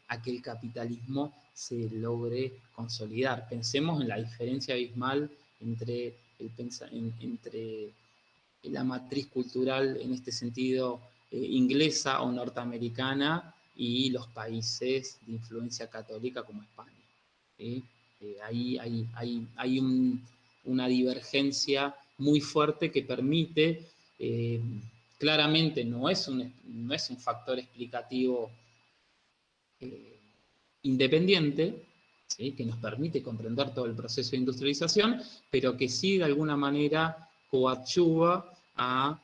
A que el capitalismo se logre consolidar. Pensemos en la diferencia abismal entre la matriz cultural en este sentido inglesa o norteamericana y los países de influencia católica como España. ¿Sí? Ahí hay una divergencia muy fuerte que permite, claramente no es un factor explicativo independiente, ¿sí? Que nos permite comprender todo el proceso de industrialización, pero que sí de alguna manera coadyuva a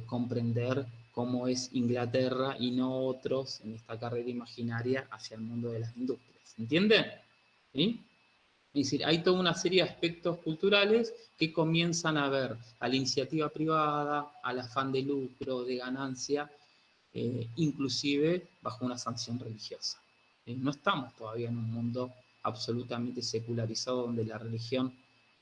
comprender cómo es Inglaterra y no otros en esta carrera imaginaria hacia el mundo de las industrias. ¿Entienden? ¿Sí? Es decir, hay toda una serie de aspectos culturales que comienzan a ver a la iniciativa privada, al afán de lucro, de ganancia, inclusive bajo una sanción religiosa. No estamos todavía en un mundo absolutamente secularizado donde la religión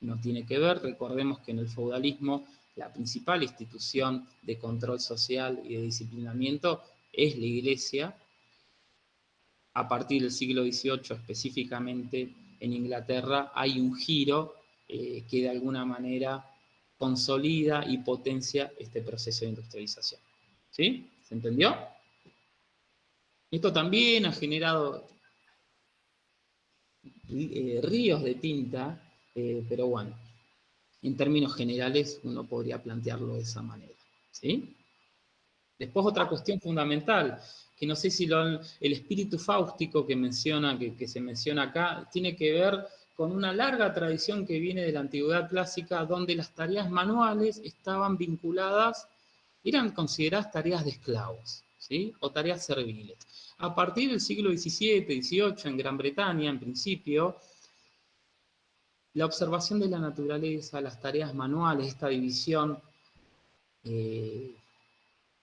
no tiene que ver. Recordemos que en el feudalismo la principal institución de control social y de disciplinamiento es la Iglesia. A partir del siglo XVIII, específicamente en Inglaterra, hay un giro que de alguna manera consolida y potencia este proceso de industrialización. ¿Sí? ¿Se entendió? Esto también ha generado ríos de tinta, pero bueno, en términos generales uno podría plantearlo de esa manera. ¿Sí? Después otra cuestión fundamental, que no sé si el espíritu fáustico que se menciona acá, tiene que ver con una larga tradición que viene de la antigüedad clásica, donde las tareas manuales estaban vinculadas, eran consideradas tareas de esclavos, ¿sí? O tareas serviles. A partir del siglo XVII, XVIII, en Gran Bretaña, en principio, la observación de la naturaleza, las tareas manuales, esta división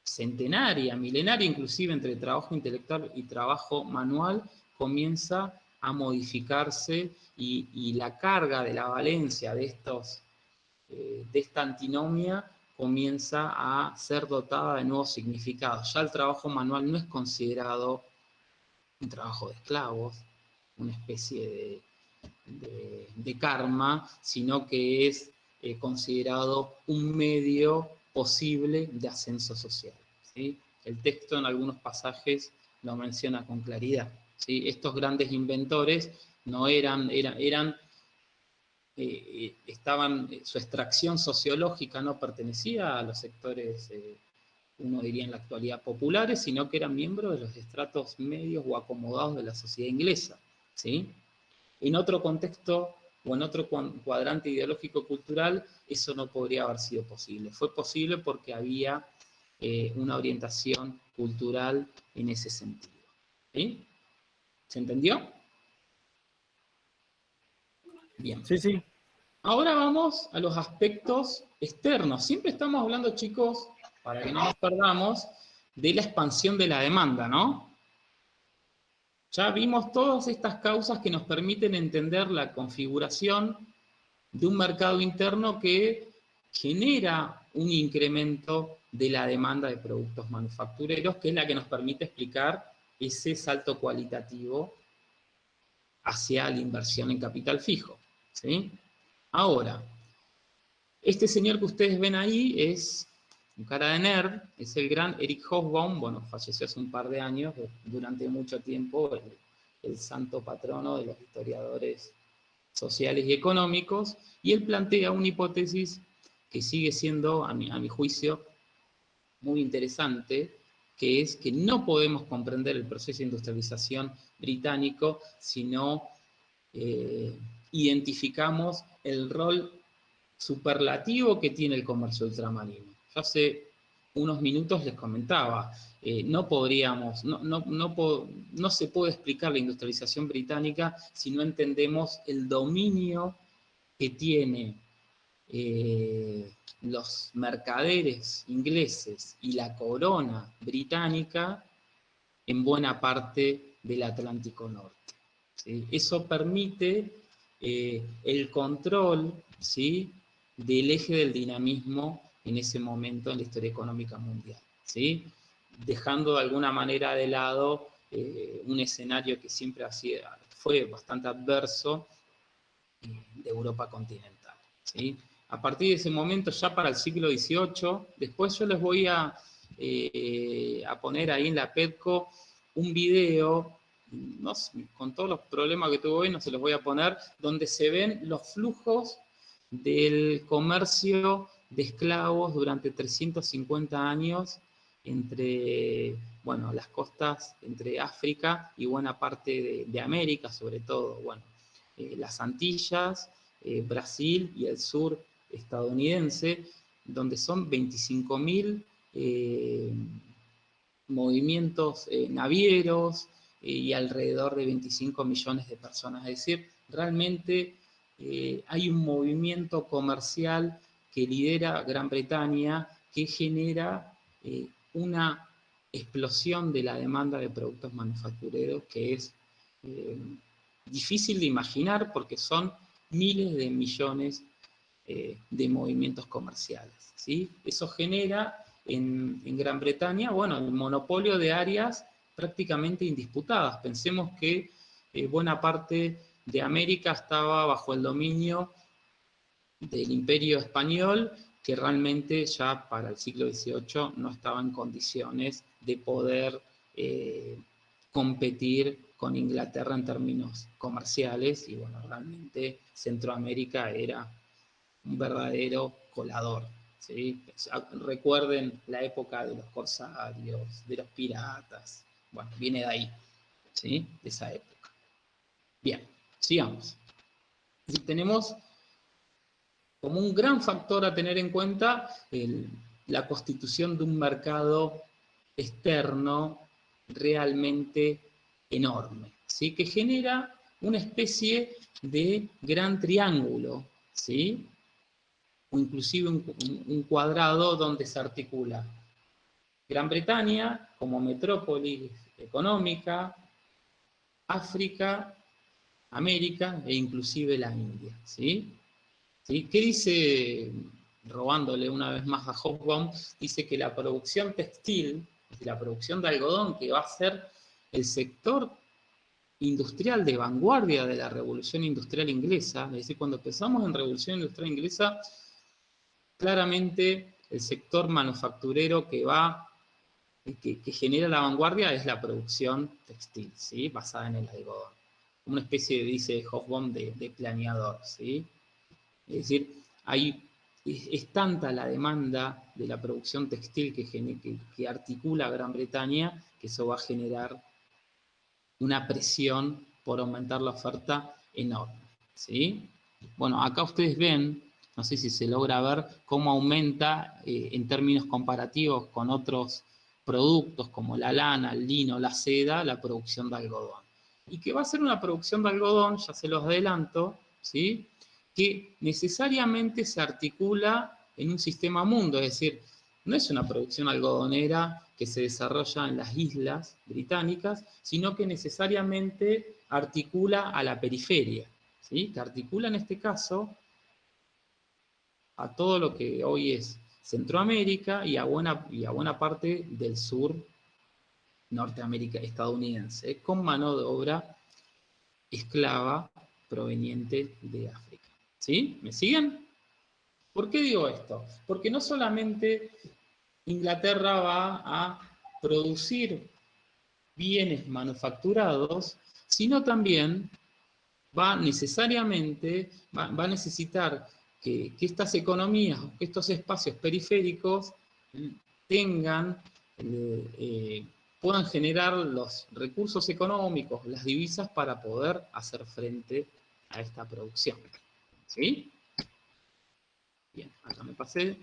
centenaria, milenaria inclusive, entre trabajo intelectual y trabajo manual, comienza a modificarse y la carga de la valencia de esta antinomia comienza a ser dotada de nuevos significados. Ya el trabajo manual no es considerado un trabajo de esclavos, una especie de karma, sino que es considerado un medio posible de ascenso social, ¿sí? El texto en algunos pasajes lo menciona con claridad, ¿sí? Estos grandes inventores no su extracción sociológica no pertenecía a los sectores, uno diría en la actualidad, populares, sino que eran miembros de los estratos medios o acomodados de la sociedad inglesa, ¿sí? En otro contexto o en otro cuadrante ideológico-cultural, eso no podría haber sido posible. Fue posible porque había una orientación cultural en ese sentido, ¿sí? ¿Se entendió? Bien. Sí, sí. Ahora vamos a los aspectos externos. Siempre estamos hablando, chicos, para que no nos perdamos, de la expansión de la demanda, ¿no? Ya vimos todas estas causas que nos permiten entender la configuración de un mercado interno que genera un incremento de la demanda de productos manufactureros, que es la que nos permite explicar ese salto cualitativo hacia la inversión en capital fijo, ¿sí? Ahora, este señor que ustedes ven ahí es un cara de nerd, es el gran Eric Hobsbawm, bueno, falleció hace un par de años, durante mucho tiempo el santo patrono de los historiadores sociales y económicos, y él plantea una hipótesis que sigue siendo, a mi juicio, muy interesante, que es que no podemos comprender el proceso de industrialización británico si no identificamos el rol superlativo que tiene el comercio ultramarino. Yo hace unos minutos les comentaba, no se puede explicar la industrialización británica si no entendemos el dominio que tiene los mercaderes ingleses y la corona británica en buena parte del Atlántico Norte, ¿sí? Eso permite el control, ¿sí?, del eje del dinamismo en ese momento en la historia económica mundial, ¿sí? Dejando de alguna manera de lado un escenario que siempre fue bastante adverso de Europa continental, ¿sí? A partir de ese momento, ya para el siglo XVIII, después yo les voy a poner ahí en la PEDCO un video, no sé, con todos los problemas que tuve hoy no se los voy a poner, donde se ven los flujos del comercio de esclavos durante 350 años entre, bueno, las costas entre África y buena parte de América, sobre todo, bueno, las Antillas, Brasil y el sur estadounidense, donde son 25.000 movimientos navieros y alrededor de 25 millones de personas. Es decir, realmente hay un movimiento comercial que lidera Gran Bretaña que genera una explosión de la demanda de productos manufactureros que es difícil de imaginar porque son miles de millones de movimientos comerciales, ¿sí? Eso genera en Gran Bretaña, bueno, el monopolio de áreas prácticamente indisputadas. Pensemos que buena parte de América estaba bajo el dominio del Imperio Español, que realmente ya para el siglo XVIII no estaba en condiciones de poder competir con Inglaterra en términos comerciales, y bueno, realmente Centroamérica era un verdadero colador, ¿sí? Recuerden la época de los corsarios, de los piratas, bueno, viene de ahí, ¿sí?, de esa época. Bien, sigamos. Y tenemos como un gran factor a tener en cuenta la constitución de un mercado externo realmente enorme, ¿sí?, que genera una especie de gran triángulo, ¿sí?, o inclusive un cuadrado donde se articula Gran Bretaña como metrópolis económica, África, América e inclusive la India, ¿sí? ¿Sí? ¿Qué dice robándole una vez más a Hobsbawm, dice que la producción textil, la producción de algodón, que va a ser el sector industrial de vanguardia de la Revolución Industrial Inglesa, es decir, cuando empezamos en Revolución Industrial Inglesa, claramente el sector manufacturero que genera la vanguardia es la producción textil, ¿sí? Basada en el algodón. Una especie, dice Hobsbawm, de planeador, ¿sí? Es decir, es tanta la demanda de la producción textil que articula Gran Bretaña, que eso va a generar una presión por aumentar la oferta enorme, ¿sí? Bueno, acá ustedes ven, no sé si se logra ver, cómo aumenta en términos comparativos con otros productos como la lana, el lino, la seda, la producción de algodón. Y que va a ser una producción de algodón, ya se los adelanto, ¿sí? Que necesariamente se articula en un sistema mundo, es decir, no es una producción algodonera que se desarrolla en las islas británicas, sino que necesariamente articula a la periferia, ¿sí? Que articula en este caso a todo lo que hoy es Centroamérica y a buena parte del sur Norteamérica estadounidense, con mano de obra esclava proveniente de África. ¿Sí? ¿Me siguen? ¿Por qué digo esto? Porque no solamente Inglaterra va a producir bienes manufacturados, sino también va a necesitar que estas economías, que estos espacios periféricos puedan generar los recursos económicos, las divisas para poder hacer frente a esta producción. ¿Sí? Bien, acá me pasé.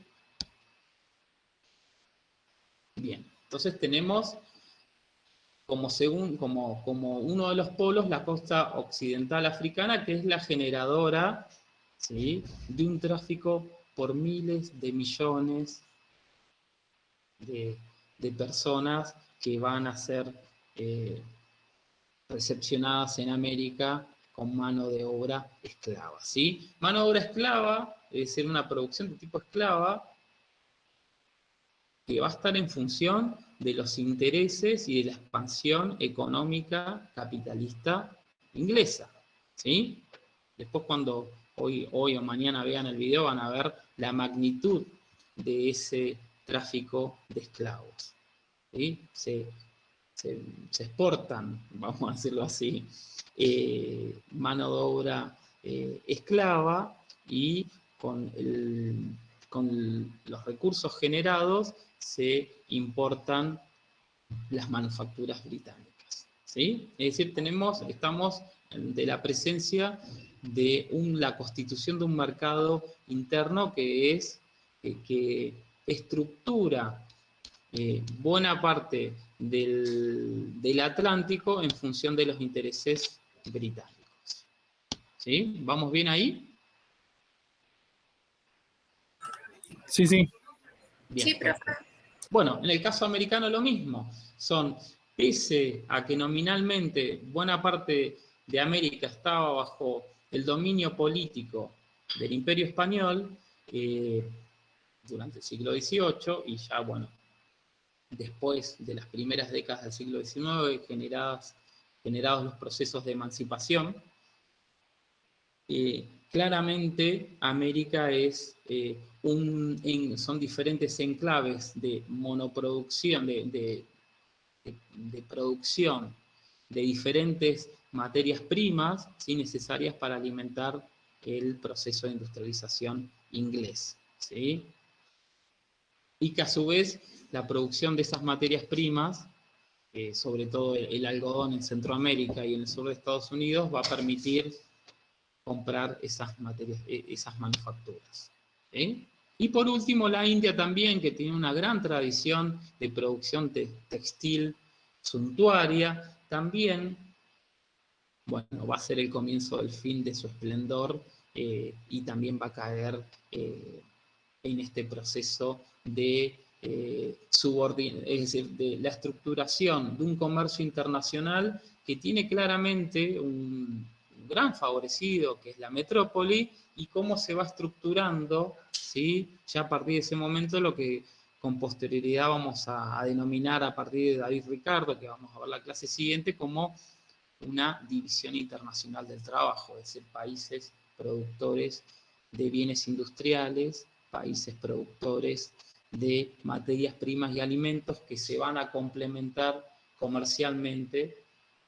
Bien, entonces tenemos como uno de los polos la costa occidental africana, que es la generadora, ¿sí?, de un tráfico por miles de millones de personas que van a ser recepcionadas en América con mano de obra esclava, ¿sí? Mano de obra esclava, es decir, una producción de tipo esclava, que va a estar en función de los intereses y de la expansión económica capitalista inglesa, ¿sí? Después cuando hoy o mañana vean el video van a ver la magnitud de ese tráfico de esclavos, ¿sí? Se exportan, vamos a decirlo así, mano de obra esclava, y con los recursos generados se importan las manufacturas británicas, ¿sí? Es decir, estamos de la presencia de la constitución de un mercado interno que estructura buena parte del Atlántico en función de los intereses británicos. ¿Sí? ¿Vamos bien ahí? Sí, sí. Bien. Sí, profe. Bueno, en el caso americano lo mismo. Pese a que nominalmente buena parte de América estaba bajo el dominio político del Imperio Español, durante el siglo XVIII, y ya, bueno, después de las primeras décadas del siglo XIX, generados los procesos de emancipación, claramente América son diferentes enclaves de monoproducción, de producción de diferentes materias primas, ¿sí?, necesarias para alimentar el proceso de industrialización inglés, ¿sí? Y que a su vez la producción de esas materias primas, sobre todo el algodón en Centroamérica y en el sur de Estados Unidos, va a permitir comprar esas manufacturas, ¿sí? Y por último, la India también, que tiene una gran tradición de producción textil suntuaria, también, bueno, va a ser el comienzo del fin de su esplendor, y también va a caer en este proceso de es decir, de la estructuración de un comercio internacional que tiene claramente gran favorecido, que es la metrópoli, y cómo se va estructurando, ¿sí? Ya a partir de ese momento lo que con posterioridad vamos a denominar a partir de David Ricardo, que vamos a ver la clase siguiente, como una división internacional del trabajo, es decir, países productores de bienes industriales, países productores de materias primas y alimentos que se van a complementar comercialmente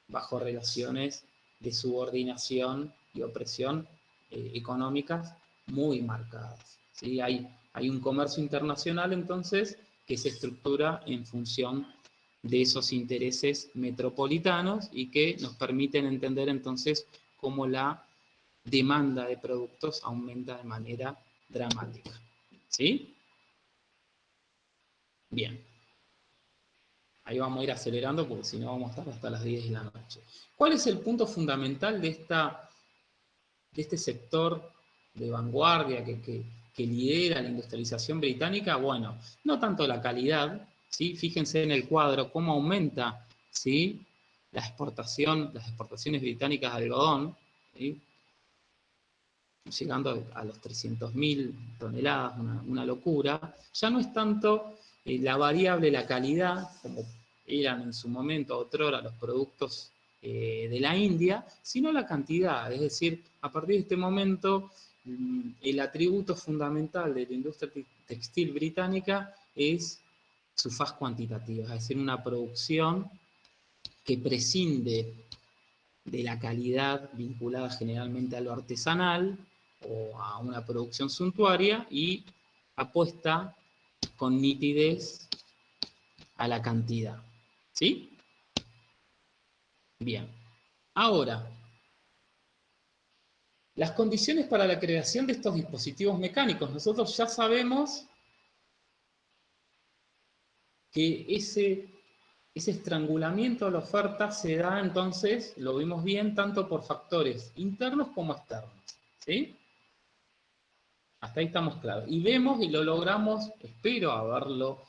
bajo relaciones de subordinación y opresión económicas muy marcadas, ¿sí? Hay un comercio internacional entonces que se estructura en función de esos intereses metropolitanos y que nos permiten entender entonces cómo la demanda de productos aumenta de manera dramática. ¿Sí? Bien. Ahí vamos a ir acelerando porque si no vamos a estar hasta las 10 de la noche. ¿Cuál es el punto fundamental de este sector de vanguardia que lidera la industrialización británica? Bueno, no tanto la calidad, ¿sí? Fíjense en el cuadro cómo aumenta, ¿sí? Las exportaciones británicas de algodón, ¿sí? Llegando a los 300.000 toneladas, una locura. Ya no es tanto la variable, la calidad, como eran en su momento, otrora, los productos de la India, sino la cantidad. Es decir, a partir de este momento, el atributo fundamental de la industria textil británica es su faz cuantitativa, es decir, una producción que prescinde de la calidad vinculada generalmente a lo artesanal o a una producción suntuaria y apuesta con nitidez a la cantidad. ¿Sí? Bien. Ahora, las condiciones para la creación de estos dispositivos mecánicos. Nosotros ya sabemos que ese estrangulamiento de la oferta se da entonces, lo vimos bien, tanto por factores internos como externos. ¿Sí? Hasta ahí estamos claros. Y vemos y lo logramos, espero haberlo,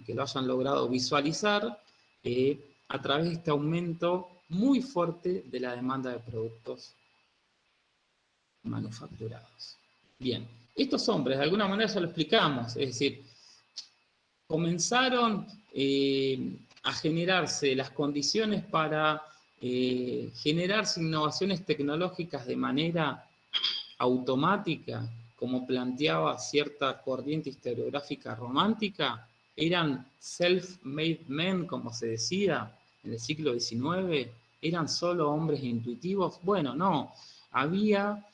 que lo hayan logrado visualizar, a través de este aumento muy fuerte de la demanda de productos manufacturados. Bien, estos hombres, de alguna manera ya lo explicamos, es decir, comenzaron a generarse las condiciones para generarse innovaciones tecnológicas de manera automática, como planteaba cierta corriente historiográfica romántica, eran self-made men, como se decía en el siglo XIX, eran solo hombres intuitivos. Bueno, no, había,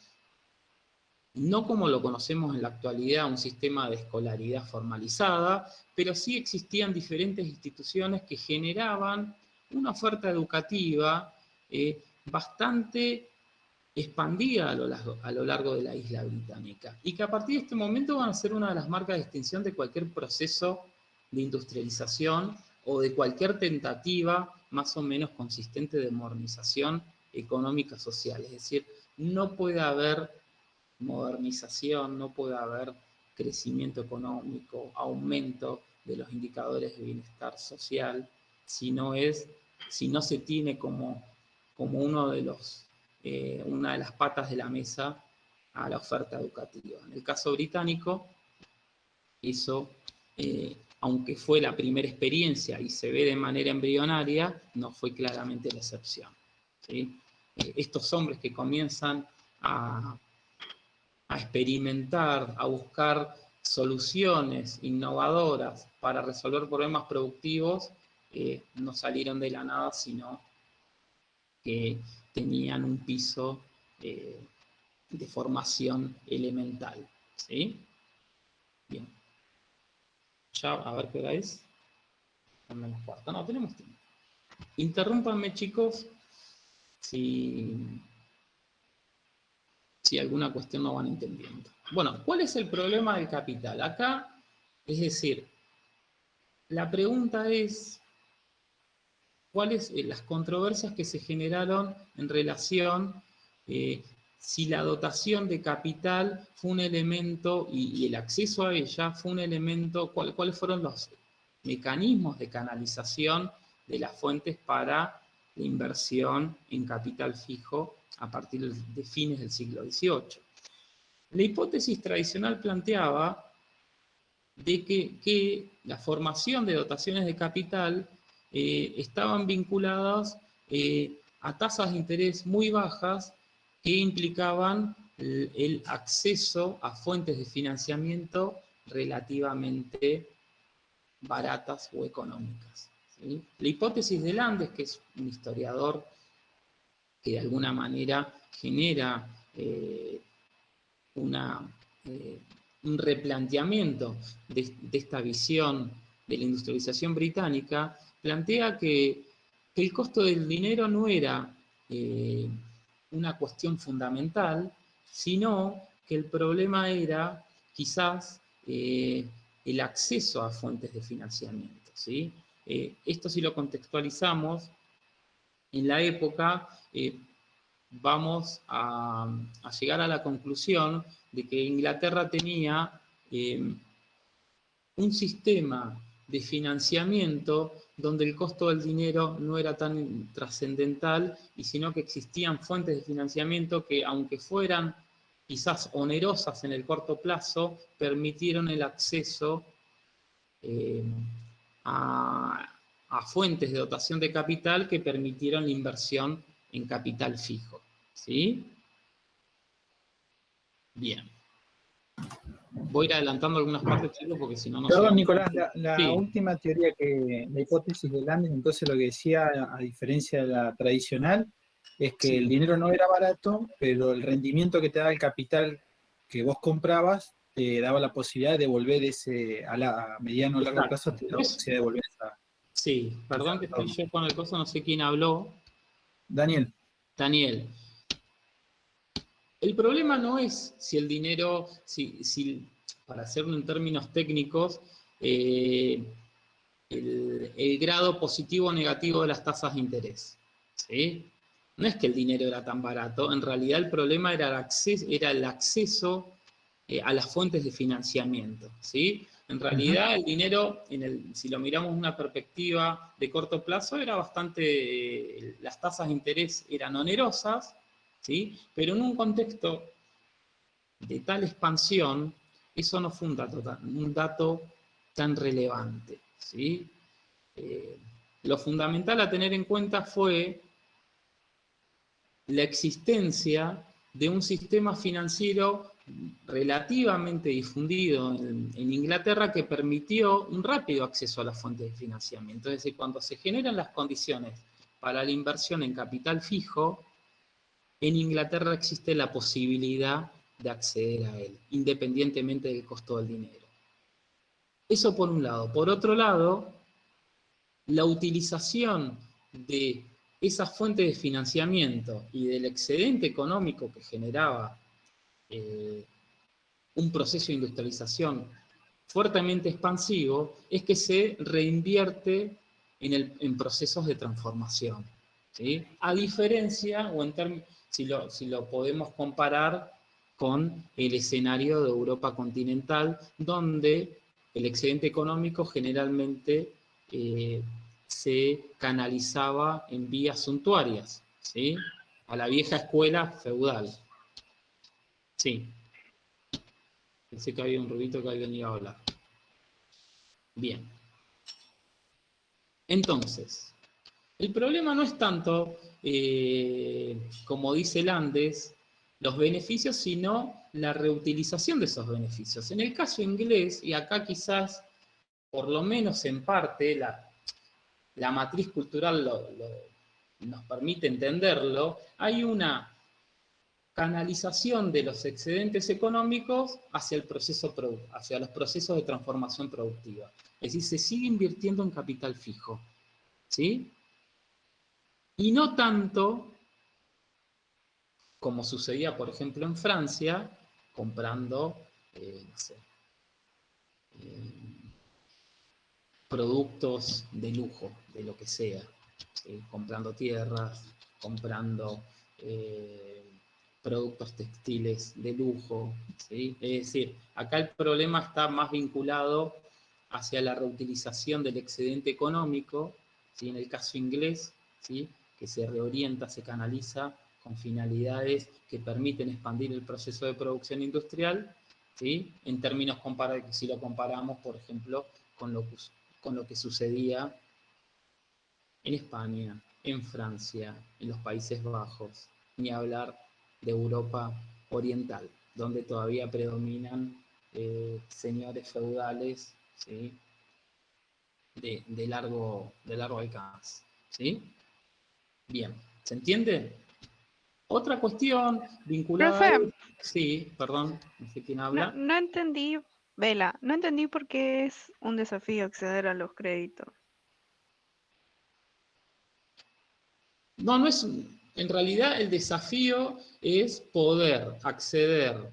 no como lo conocemos en la actualidad, un sistema de escolaridad formalizada, pero sí existían diferentes instituciones que generaban una oferta educativa bastante expandida a lo largo de la isla británica, y que a partir de este momento van a ser una de las marcas de distinción de cualquier proceso de industrialización o de cualquier tentativa más o menos consistente de modernización económica social. Es decir, no puede haber modernización, no puede haber crecimiento económico, aumento de los indicadores de bienestar social, si no se tiene como una de las patas de la mesa a la oferta educativa. En el caso británico, eso, aunque fue la primera experiencia y se ve de manera embrionaria, no fue claramente la excepción. ¿Sí? Estos hombres que comienzan a experimentar, a buscar soluciones innovadoras para resolver problemas productivos, no salieron de la nada, sino que tenían un piso de formación elemental. ¿Sí? Bien. Ya, a ver qué hora es. Menos cuarto. No, tenemos tiempo. Interrúmpanme, chicos, si alguna cuestión no van entendiendo. Bueno, ¿cuál es el problema del capital? Acá, es decir, la pregunta es, ¿cuáles las controversias que se generaron en relación si la dotación de capital fue un elemento y el acceso a ella fue un elemento, cuáles fueron los mecanismos de canalización de las fuentes para la inversión en capital fijo a partir de fines del siglo XVIII. La hipótesis tradicional planteaba de que la formación de dotaciones de capital estaban vinculadas a tasas de interés muy bajas que implicaban el acceso a fuentes de financiamiento relativamente baratas o económicas, ¿sí? La hipótesis de Landes, que es un historiador que de alguna manera genera un replanteamiento de esta visión de la industrialización británica, plantea que el costo del dinero no era una cuestión fundamental, sino que el problema era quizás el acceso a fuentes de financiamiento, ¿sí? Esto, si lo contextualizamos, en la época vamos a llegar a la conclusión de que Inglaterra tenía un sistema de financiamiento donde el costo del dinero no era tan trascendental, y sino que existían fuentes de financiamiento que, aunque fueran quizás onerosas en el corto plazo, permitieron el acceso a fuentes de dotación de capital que permitieron la inversión en capital fijo, ¿sí? Bien. Voy a ir adelantando algunas partes, chicos, porque si no, no Perdón, llegamos. Nicolás, la Sí. última teoría la hipótesis de Landes, entonces lo que decía, a diferencia de la tradicional, es que Sí. el dinero no era barato, pero el rendimiento que te daba el capital que vos comprabas te daba la posibilidad de devolver a mediano o largo plazo, te daba la posibilidad de devolver esa. Sí, perdón que estoy yo con el coso, no sé quién habló. Daniel. Daniel. El problema no es si el dinero, para hacerlo en términos técnicos, el grado positivo o negativo de las tasas de interés, ¿sí? No es que el dinero era tan barato, en realidad el problema era el acceso a las fuentes de financiamiento, ¿sí? En realidad el dinero, si lo miramos en una perspectiva de corto plazo, era bastante, las tasas de interés eran onerosas, ¿sí? Pero en un contexto de tal expansión, eso no fue un dato tan relevante, ¿sí? Lo fundamental a tener en cuenta fue la existencia de un sistema financiero relativamente difundido en Inglaterra que permitió un rápido acceso a las fuentes de financiamiento. Es decir, cuando se generan las condiciones para la inversión en capital fijo, en Inglaterra existe la posibilidad de acceder a él, independientemente del costo del dinero. Eso por un lado. Por otro lado, la utilización de esas fuentes de financiamiento y del excedente económico que generaba un proceso de industrialización fuertemente expansivo es que se reinvierte en procesos de transformación, ¿sí? A diferencia, si lo podemos comparar con el escenario de Europa continental, donde el excedente económico generalmente se canalizaba en vías suntuarias, ¿sí? A la vieja escuela feudal. Sí. Pensé que había un ruidito que alguien iba a hablar. Bien. Entonces, el problema no es tanto, como dice Landes, los beneficios, sino la reutilización de esos beneficios. En el caso inglés, y acá quizás, por lo menos en parte, la matriz cultural nos permite entenderlo, hay una canalización de los excedentes económicos hacia los procesos de transformación productiva. Es decir, se sigue invirtiendo en capital fijo, ¿sí? Y no tanto como sucedía, por ejemplo, en Francia, comprando, no sé, productos de lujo, de lo que sea, ¿sí? Comprando tierras, comprando productos textiles de lujo, ¿sí? Es decir, acá el problema está más vinculado hacia la reutilización del excedente económico, ¿sí? En el caso inglés, ¿sí? Que se reorienta, se canaliza con finalidades que permiten expandir el proceso de producción industrial, ¿sí? En términos comparados, si lo comparamos, por ejemplo, con lo que sucedía en España, en Francia, en los Países Bajos, ni hablar de Europa Oriental, donde todavía predominan señores feudales, ¿sí? de largo alcance. ¿Sí? Bien, ¿se entiende? Otra cuestión vinculada a... Profe, Sí, perdón, no sé quién no, habla. no entendí, Vela, no entendí por qué es un desafío acceder a los créditos. No, no es... En realidad el desafío es poder acceder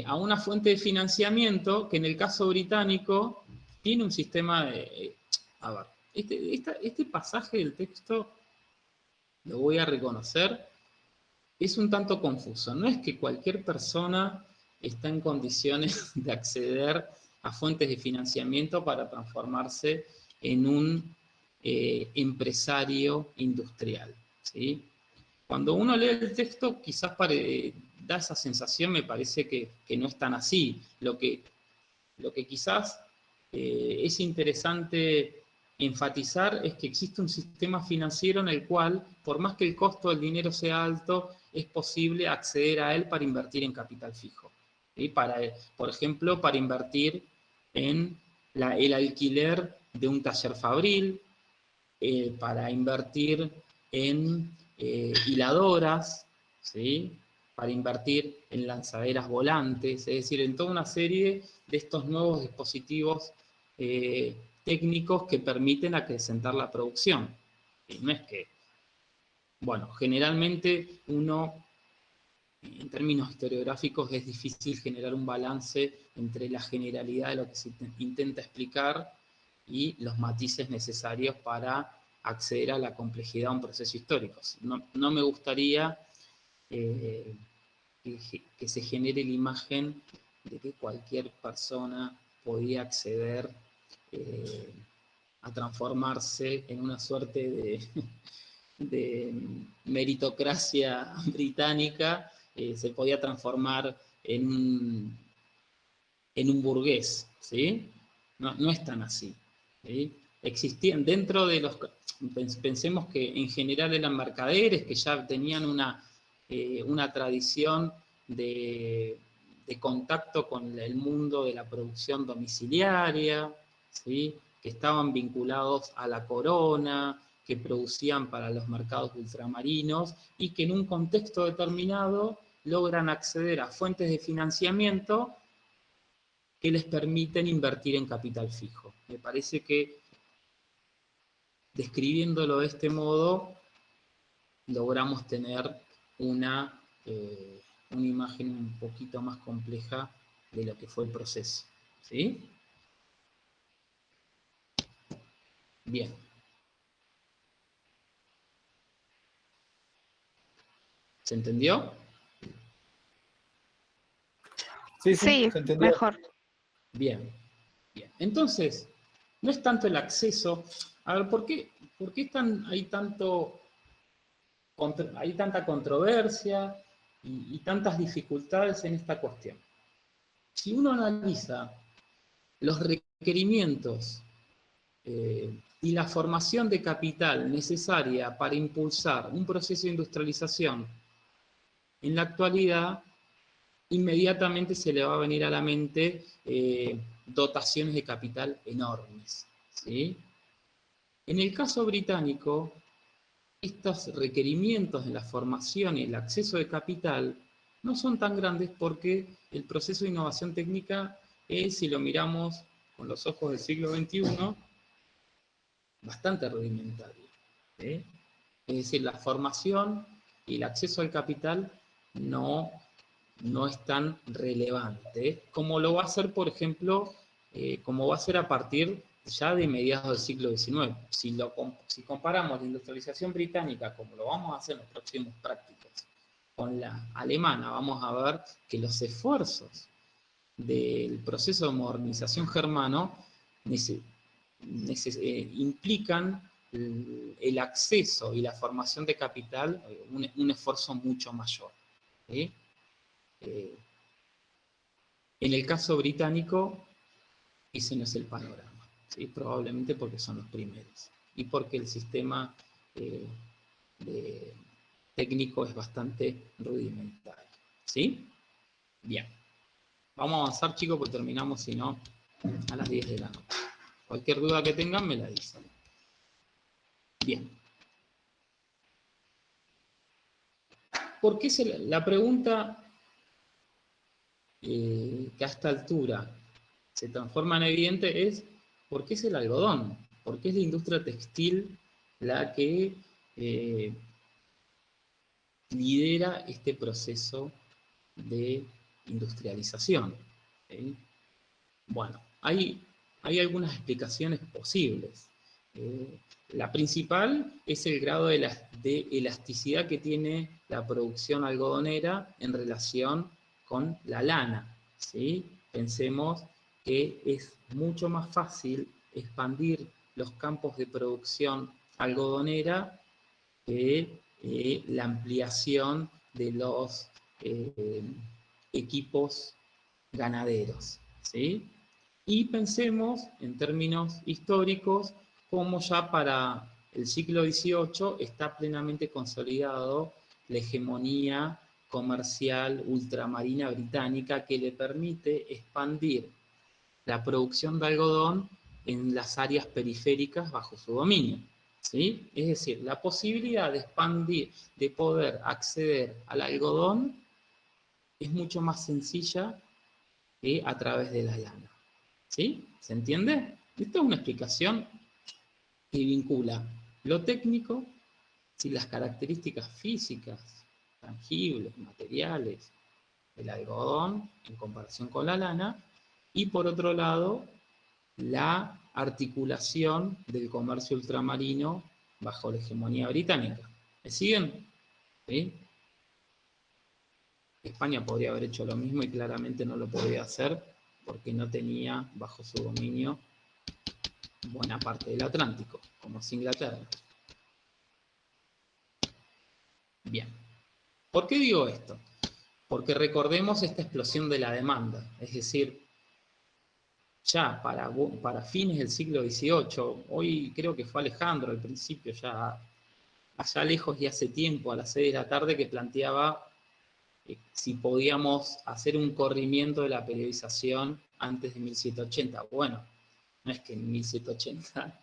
a una fuente de financiamiento que en el caso británico tiene un sistema de... a ver, este pasaje del texto, lo voy a reconocer, es un tanto confuso. No es que cualquier persona está en condiciones de acceder a fuentes de financiamiento para transformarse en un empresario industrial, ¿sí? Cuando uno lee el texto, quizás da esa sensación, me parece que no es tan así. Lo que quizás es interesante enfatizar es que existe un sistema financiero en el cual, por más que el costo del dinero sea alto, es posible acceder a él para invertir en capital fijo. ¿Sí? Por ejemplo, para invertir en el alquiler de un taller fabril, para invertir en hiladoras, ¿sí? Para invertir en lanzaderas volantes, es decir, en toda una serie de estos nuevos dispositivos técnicos que permiten acrecentar la producción. Y no es que, bueno, generalmente uno, en términos historiográficos, es difícil generar un balance entre la generalidad de lo que se intenta explicar y los matices necesarios para acceder a la complejidad de un proceso histórico. No me gustaría que se genere la imagen de que cualquier persona podía acceder a transformarse en una suerte de meritocracia británica, se podía transformar en un burgués, ¿sí? No es tan así, ¿sí? Existían dentro de los... Pensemos que en general eran mercaderes que ya tenían una tradición de contacto con el mundo de la producción domiciliaria, ¿sí? Que estaban vinculados a la corona, que producían para los mercados ultramarinos y que en un contexto determinado logran acceder a fuentes de financiamiento que les permiten invertir en capital fijo. Me parece que describiéndolo de este modo logramos tener una imagen un poquito más compleja de lo que fue el proceso. ¿Sí? Bien. ¿Se entendió? Sí, Sí, se entendió. mejor. Bien. Bien. Entonces, no es tanto el acceso. A ver, ¿por qué hay tanta controversia y tantas dificultades en esta cuestión? Si uno analiza los requerimientos y la formación de capital necesaria para impulsar un proceso de industrialización en la actualidad, inmediatamente se le va a venir a la mente dotaciones de capital enormes, ¿sí? En el caso británico, estos requerimientos de la formación y el acceso de capital no son tan grandes porque el proceso de innovación técnica es, si lo miramos con los ojos del siglo XXI, bastante rudimentario, ¿sí? Es decir, la formación y el acceso al capital no es tan relevante como lo va a ser, por ejemplo, como va a ser a partir ya de mediados del siglo XIX. Si comparamos la industrialización británica, como lo vamos a hacer en los próximos prácticos, con la alemana, vamos a ver que los esfuerzos del proceso de modernización germano implican el acceso y la formación de capital un esfuerzo mucho mayor. ¿Sí? En el caso británico, ese no es el panorama, ¿sí? Probablemente porque son los primeros y porque el sistema técnico es bastante rudimentario. ¿Sí? Bien. Vamos a avanzar, chicos, porque terminamos, si no, a las 10 de la noche. Cualquier duda que tengan, me la dicen. Bien. ¿Por qué la pregunta que a esta altura se transforma en evidente es ¿por qué es el algodón? ¿Por qué es la industria textil la que lidera este proceso de industrialización? ¿Sí? Bueno, hay algunas explicaciones posibles. La principal es el grado de elasticidad que tiene la producción algodonera en relación con la lana, ¿sí? Pensemos que es mucho más fácil expandir los campos de producción algodonera que la ampliación de los equipos ganaderos, ¿sí? Y pensemos en términos históricos como ya para el siglo XVIII está plenamente consolidado la hegemonía comercial ultramarina británica que le permite expandir la producción de algodón en las áreas periféricas bajo su dominio. ¿Sí? Es decir, la posibilidad de expandir, de poder acceder al algodón es mucho más sencilla que a través de la lana. ¿Sí? ¿Se entiende? Esta es una explicación que vincula lo técnico, ¿sí? Las características físicas, tangibles, materiales del algodón en comparación con la lana, y por otro lado, la articulación del comercio ultramarino bajo la hegemonía británica. ¿Me siguen? ¿Sí? España podría haber hecho lo mismo y claramente no lo podía hacer porque no tenía bajo su dominio buena parte del Atlántico, como es Inglaterra. Bien. ¿Por qué digo esto? Porque recordemos esta explosión de la demanda, es decir, ya para fines del siglo XVIII, hoy creo que fue Alejandro al principio, ya allá lejos y hace tiempo, a las 6 de la tarde, que planteaba si podíamos hacer un corrimiento de la periodización antes de 1780. Bueno, no es que en 1780,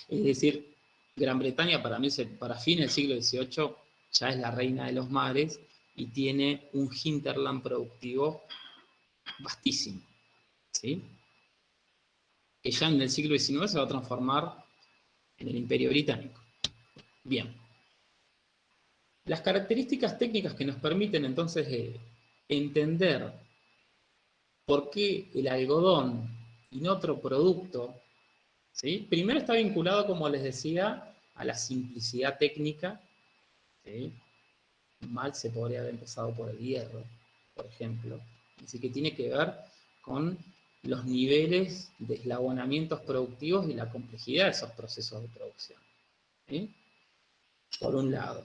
es decir, Gran Bretaña para mí, para fines del siglo XVIII, ya es la reina de los mares y tiene un hinterland productivo vastísimo, ¿sí? Que ya en el siglo XIX se va a transformar en el Imperio Británico. Bien. Las características técnicas que nos permiten entonces entender por qué el algodón y no otro producto, ¿sí? Primero está vinculado, como les decía, a la simplicidad técnica, ¿sí? Mal se podría haber empezado por el hierro, por ejemplo. Así que tiene que ver con los niveles de eslabonamientos productivos y la complejidad de esos procesos de producción. ¿Sí? Por un lado,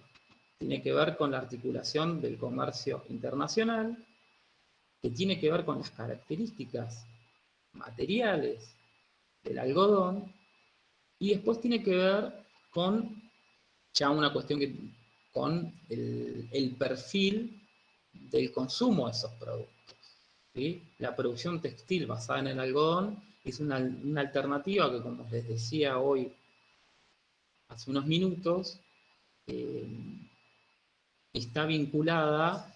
tiene que ver con la articulación del comercio internacional, que tiene que ver con las características materiales del algodón, y después tiene que ver con ya una cuestión con el perfil del consumo de esos productos. ¿Sí? La producción textil basada en el algodón es una alternativa que, como les decía hoy, hace unos minutos, está vinculada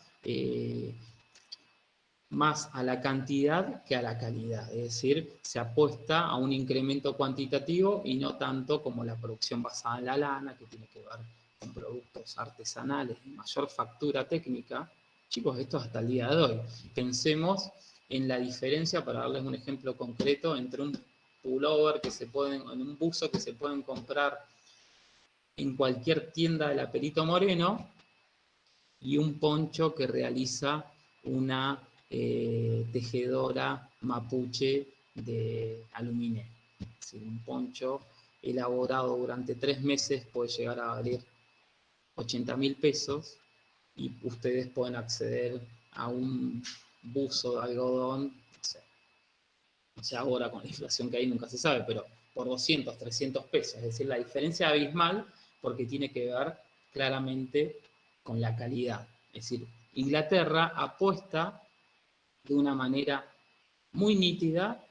más a la cantidad que a la calidad, es decir, se apuesta a un incremento cuantitativo y no tanto como la producción basada en la lana, que tiene que ver con productos artesanales de mayor factura técnica. Chicos, esto hasta el día de hoy. Pensemos en la diferencia, para darles un ejemplo concreto, entre un pullover en un buzo que se pueden comprar en cualquier tienda de la Perito Moreno y un poncho que realiza una tejedora mapuche de aluminé. Es decir, un poncho elaborado durante 3 meses puede llegar a valer 80.000 pesos y ustedes pueden acceder a un buzo de algodón, no sé ahora con la inflación que hay nunca se sabe, pero por 200, 300 pesos. Es decir, la diferencia es abismal porque tiene que ver claramente con la calidad. Es decir, Inglaterra apuesta de una manera muy nítida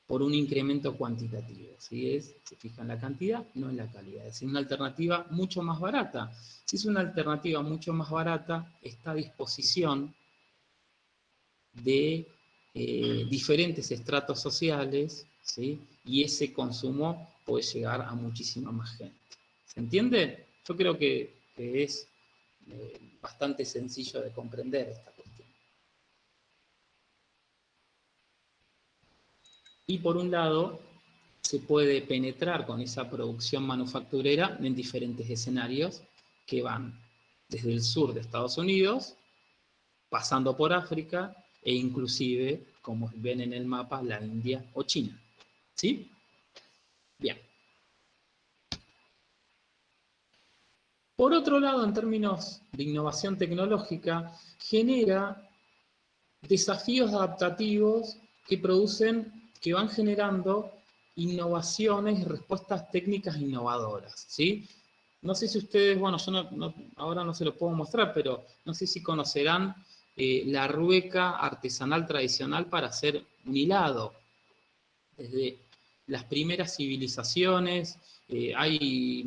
por un incremento cuantitativo. ¿Sí? Se fija en la cantidad, no en la calidad. Es decir, una alternativa mucho más barata. Si es una alternativa mucho más barata, está a disposición de diferentes estratos sociales, ¿sí? Y ese consumo puede llegar a muchísima más gente. ¿Se entiende? Yo creo que es bastante sencillo de comprender esta cuestión. Y por un lado, se puede penetrar con esa producción manufacturera en diferentes escenarios que van desde el sur de Estados Unidos, pasando por África e inclusive, como ven en el mapa, la India o China. ¿Sí? Bien. Por otro lado, en términos de innovación tecnológica, genera desafíos adaptativos que van generando innovaciones y respuestas técnicas innovadoras, ¿sí? No sé si ustedes, bueno, yo ahora no se los puedo mostrar, pero no sé si conocerán la rueca artesanal tradicional para hacer un hilado. Desde las primeras civilizaciones, hay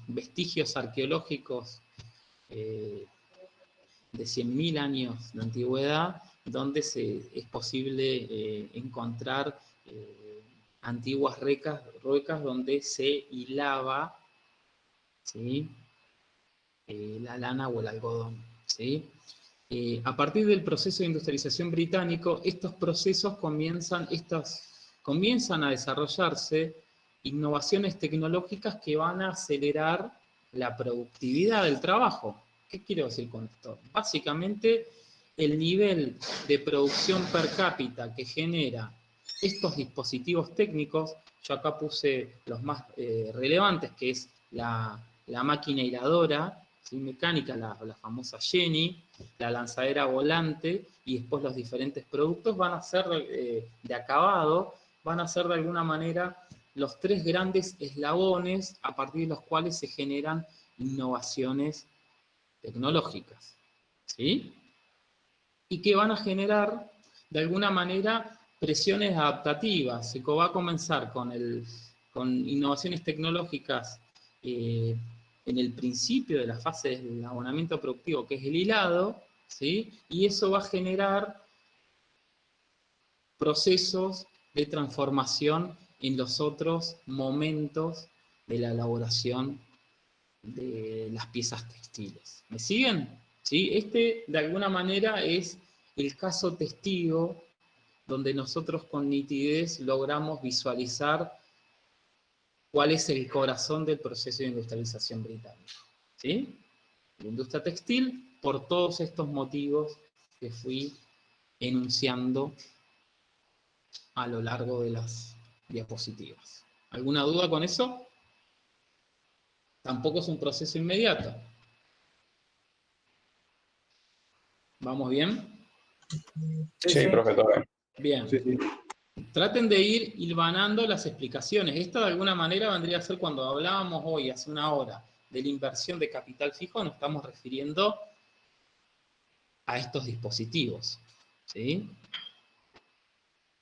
vestigios arqueológicos de 100.000 años de antigüedad, donde es posible encontrar antiguas ruecas donde se hilaba, ¿sí? La lana o el algodón. ¿Sí? A partir del proceso de industrialización británico, estos procesos comienzan a desarrollarse innovaciones tecnológicas que van a acelerar la productividad del trabajo. ¿Qué quiero decir con esto? Básicamente, el nivel de producción per cápita que genera estos dispositivos técnicos, yo acá puse los más relevantes, que es la máquina hiladora, ¿sí? Mecánica, la famosa Jenny, la lanzadera volante, y después los diferentes productos van a ser de acabado, van a ser de alguna manera los 3 grandes eslabones a partir de los cuales se generan innovaciones tecnológicas, ¿sí? Y que van a generar, de alguna manera, presiones adaptativas. Se va a comenzar con innovaciones tecnológicas en el principio de la fase del abonamiento productivo, que es el hilado, ¿sí? Y eso va a generar procesos de transformación en los otros momentos de la elaboración de las piezas textiles. ¿Me siguen? ¿Sí? Este, de alguna manera, es el caso testigo donde nosotros con nitidez logramos visualizar cuál es el corazón del proceso de industrialización británico. ¿Sí? La industria textil, por todos estos motivos que fui enunciando a lo largo de las diapositivas. ¿Alguna duda con eso? Tampoco es un proceso inmediato. ¿Vamos bien? Sí, profe, todo bien. Bien. Sí, sí. Traten de ir hilvanando las explicaciones. Esta de alguna manera vendría a ser cuando hablábamos hoy, hace una hora, de la inversión de capital fijo, nos estamos refiriendo a estos dispositivos. ¿Sí?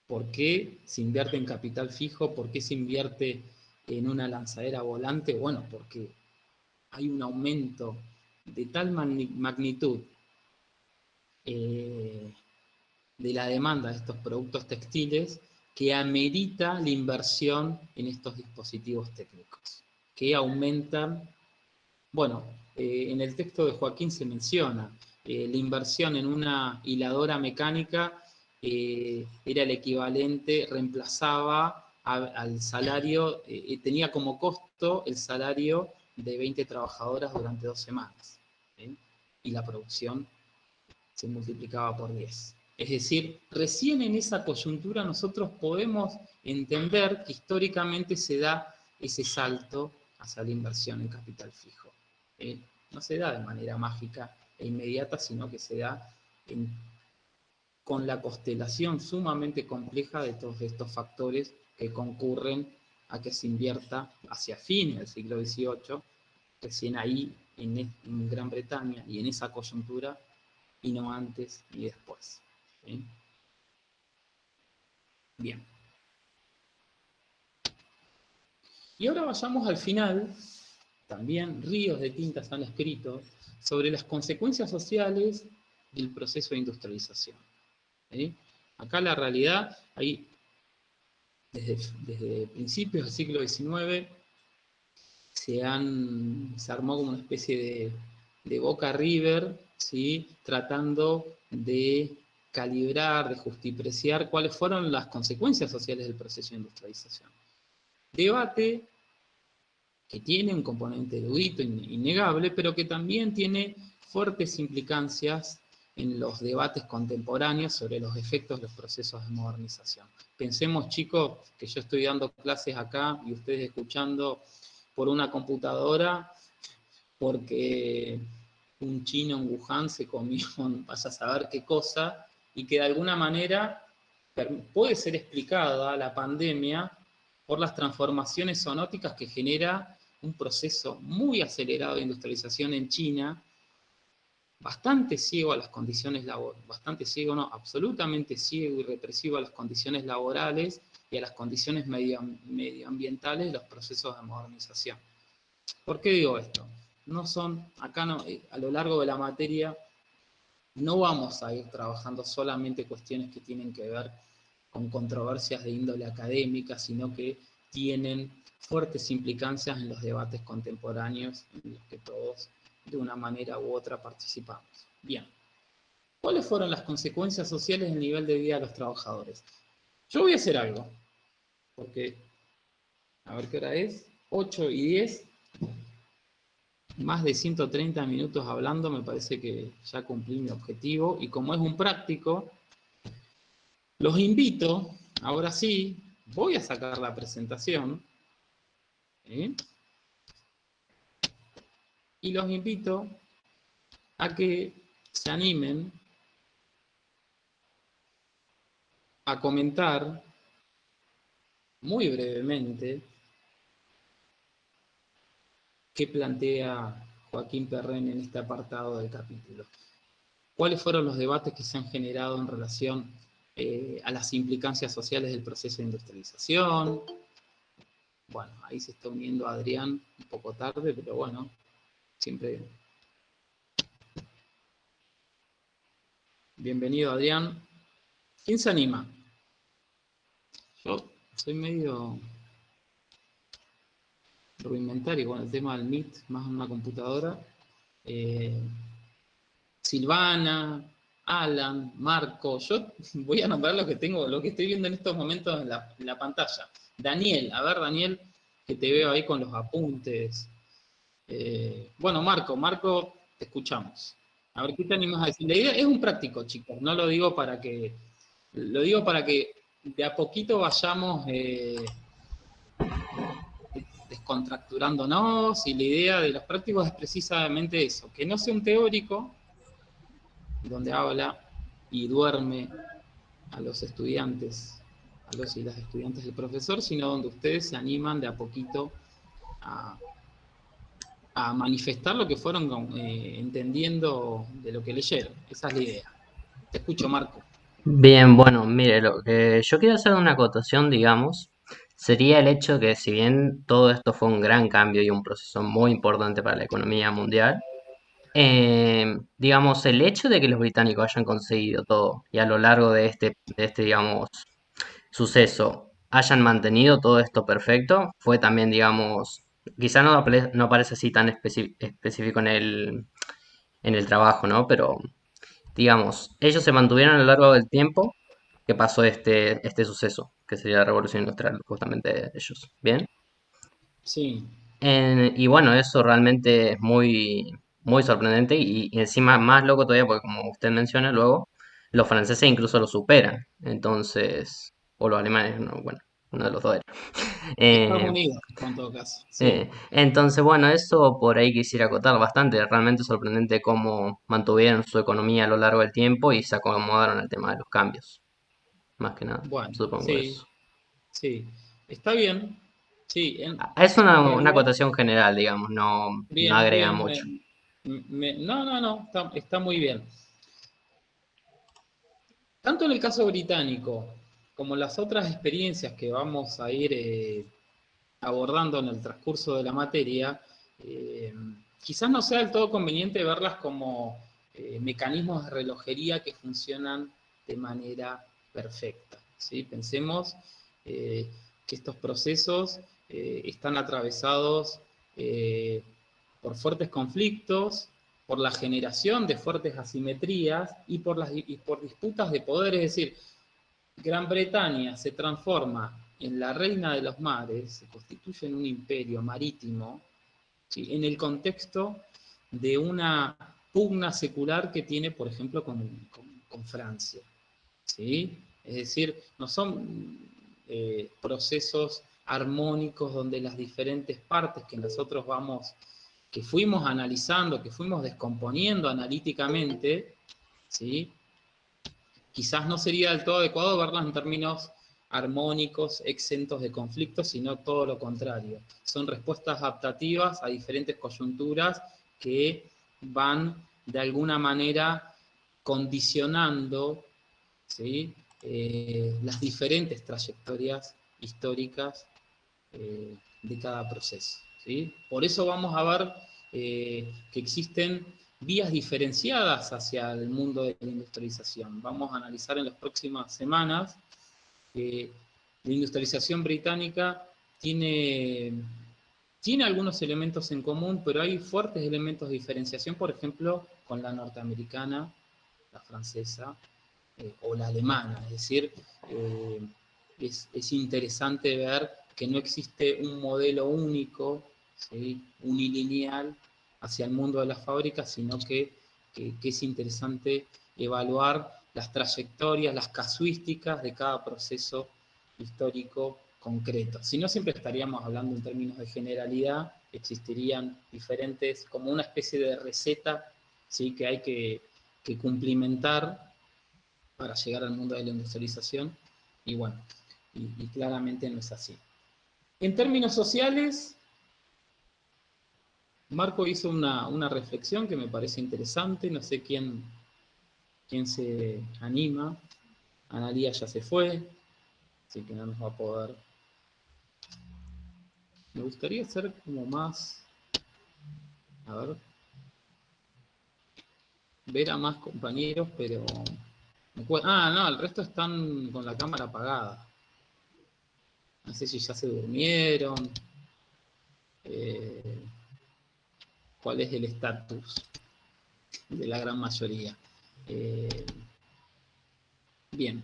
¿Por qué se invierte en capital fijo? ¿Por qué se invierte en una lanzadera volante? Bueno, porque hay un aumento de tal magnitud de la demanda de estos productos textiles que amerita la inversión en estos dispositivos técnicos, que aumentan, bueno, en el texto de Joaquín se menciona, la inversión en una hiladora mecánica era el equivalente, reemplazaba al salario, tenía como costo el salario de 20 trabajadoras durante 2 semanas, ¿sí? Y la producción se multiplicaba por 10. Es decir, recién en esa coyuntura nosotros podemos entender que históricamente se da ese salto hacia la inversión en capital fijo. No se da de manera mágica e inmediata, sino que se da con la constelación sumamente compleja de todos estos factores que concurren a que se invierta hacia fines del siglo XVIII, recién ahí en Gran Bretaña y en esa coyuntura, y no antes ni después. ¿Sí? Bien. Y ahora vayamos al final. También ríos de tintas han escrito sobre las consecuencias sociales del proceso de industrialización. ¿Sí? Acá la realidad, hay, desde principios del siglo XIX, se armó como una especie de Boca River, ¿sí? Tratando de calibrar, de justipreciar cuáles fueron las consecuencias sociales del proceso de industrialización. Debate que tiene un componente erudito innegable, pero que también tiene fuertes implicancias en los debates contemporáneos sobre los efectos de los procesos de modernización. Pensemos, chicos, que yo estoy dando clases acá y ustedes escuchando por una computadora porque un chino en Wuhan se comió, vaya a saber qué cosa, y que de alguna manera puede ser explicada la pandemia por las transformaciones zoonóticas que genera un proceso muy acelerado de industrialización en China, bastante ciego a las condiciones laborales, bastante ciego, no, absolutamente ciego y represivo a las condiciones laborales y a las condiciones medioambientales de los procesos de modernización. ¿Por qué digo esto? No son, acá no, a lo largo de la materia, no vamos a ir trabajando solamente cuestiones que tienen que ver con controversias de índole académica, sino que tienen fuertes implicancias en los debates contemporáneos en los que todos, de una manera u otra, participamos. Bien. ¿Cuáles fueron las consecuencias sociales del nivel de vida de los trabajadores? Yo voy a hacer algo, porque, a ver qué hora es, 8:10, más de 130 minutos hablando, me parece que ya cumplí mi objetivo, y como es un práctico, los invito, ahora sí, voy a sacar la presentación, ¿sí? Y los invito a que se animen a comentar muy brevemente qué plantea Joaquín Perren en este apartado del capítulo. ¿Cuáles fueron los debates que se han generado en relación a las implicancias sociales del proceso de industrialización? Bueno, ahí se está uniendo Adrián un poco tarde, pero bueno, siempre... Bienvenido, Adrián. ¿Quién se anima? Yo soy medio rudimentario con el tema del Meet, más en una computadora. Silvana, Alan, Marco, yo voy a nombrar lo que tengo, lo que estoy viendo en estos momentos en la pantalla. Daniel, a ver, Daniel, que te veo ahí con los apuntes. Bueno, Marco, te escuchamos. A ver, ¿qué te animas a decir? La idea es un práctico, chicos, no lo digo para que... Lo digo para que de a poquito vayamos descontracturándonos, y la idea de los prácticos es precisamente eso, que no sea un teórico donde habla y duerme a los estudiantes, a los y las estudiantes del profesor, sino donde ustedes se animan de a poquito a manifestar lo que fueron entendiendo de lo que leyeron. Esa es la idea. Te escucho, Marco. Bien, bueno, mire, lo que yo quiero hacer una acotación, digamos, sería el hecho que si bien todo esto fue un gran cambio y un proceso muy importante para la economía mundial, digamos, el hecho de que los británicos hayan conseguido todo y a lo largo de este, digamos, suceso hayan mantenido todo esto perfecto, fue también, digamos, quizá no aparece así tan específico en el trabajo, ¿no? Pero digamos, ellos se mantuvieron a lo largo del tiempo que pasó este suceso, que sería la revolución industrial, justamente de ellos. ¿Bien? Sí. Y bueno, eso realmente es muy, muy sorprendente y encima más loco todavía porque como usted menciona luego, los franceses incluso lo superan. Entonces, o los alemanes, no, bueno, uno de los dos era. Estados Eh, Unidos, en todo caso. Sí. entonces, bueno, eso por ahí quisiera acotar bastante. Realmente sorprendente cómo mantuvieron su economía a lo largo del tiempo y se acomodaron al tema de los cambios. Más que nada, Bueno, supongo sí, eso. sí. Está bien. Sí, Es en una realidad, acotación general, digamos, no bien, agrega bien. mucho. No, no, no, está muy bien. Tanto en el caso británico como las otras experiencias que vamos a ir abordando en el transcurso de la materia, eh, quizás no sea del todo conveniente verlas como mecanismos de relojería que funcionan de manera perfecta, ¿sí? Pensemos que estos procesos están atravesados eh, por fuertes conflictos, por la generación de fuertes asimetrías y por disputas de poder, es decir, Gran Bretaña se transforma en la reina de los mares, se constituye en un imperio marítimo, ¿sí? En el contexto de una pugna secular que tiene, por ejemplo, con Francia, ¿sí? Es decir, no son procesos armónicos donde las diferentes partes que nosotros que fuimos analizando, que fuimos descomponiendo analíticamente, ¿sí? Quizás no sería del todo adecuado verlas en términos armónicos, exentos de conflictos, sino todo lo contrario. Son respuestas adaptativas a diferentes coyunturas que van de alguna manera condicionando, ¿sí? Las diferentes trayectorias históricas de cada proceso, ¿sí? Por eso vamos a ver que existen vías diferenciadas hacia el mundo de la industrialización. Vamos a analizar en las próximas semanas que la industrialización británica tiene algunos elementos en común, pero hay fuertes elementos de diferenciación, por ejemplo, con la norteamericana, la francesa o la alemana. Es decir, eh, es interesante ver que no existe un modelo único, ¿sí? Unilineal hacia el mundo de las fábricas, sino que es interesante evaluar las trayectorias, las casuísticas de cada proceso histórico concreto. Si no, siempre estaríamos hablando en términos de generalidad, existirían diferentes, como una especie de receta, ¿sí? Que hay que cumplimentar para llegar al mundo de la industrialización, y bueno, y claramente no es así. En términos sociales, Marco hizo una reflexión que me parece interesante, no sé quién se anima. Analía ya se fue, así que no nos va a poder. Me gustaría ser como más, a ver a más compañeros, pero no, el resto están con la cámara apagada. No sé si ya se durmieron. ¿Cuál es el estatus de la gran mayoría? Bien.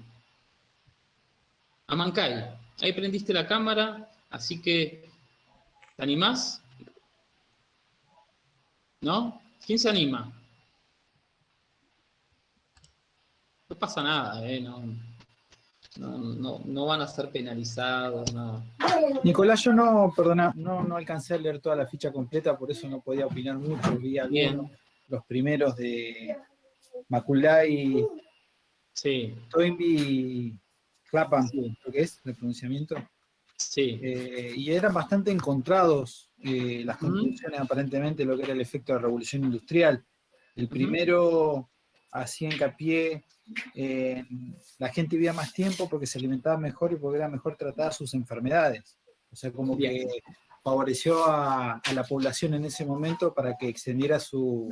Amancay, ahí prendiste la cámara, así que ¿te animás? ¿No? ¿Quién se anima? No pasa nada, no van a ser penalizados, no. Nicolás, yo no, perdona, no alcancé a leer toda la ficha completa, por eso no podía opinar mucho. Vi algunos, Bien. los primeros de Maculay, Sí. Toynbee, Clapham, Sí. creo que es el pronunciamiento. Sí. Y eran bastante encontrados las conclusiones, aparentemente, de lo que era el efecto de la revolución industrial. El primero hacía hincapié en la gente vivía más tiempo porque se alimentaba mejor y porque era mejor tratada sus enfermedades. O sea, como Bien. que favoreció a la población en ese momento para que extendiera su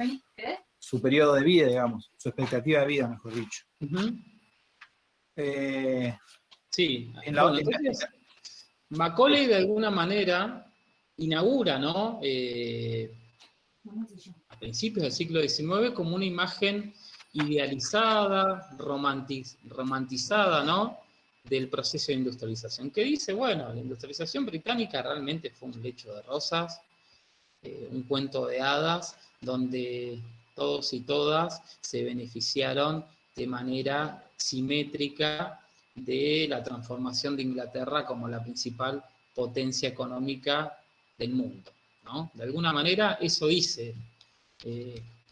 periodo de vida, digamos, su expectativa de vida, mejor dicho. Sí, bueno, entonces Macaulay de alguna manera inaugura, ¿no? A principios del siglo XIX como una imagen idealizada, romantizada, ¿no? Del proceso de industrialización, que dice, bueno, la industrialización británica realmente fue un lecho de rosas, un cuento de hadas, donde todos y todas se beneficiaron de manera simétrica de la transformación de Inglaterra como la principal potencia económica del mundo, ¿no? De alguna manera eso dice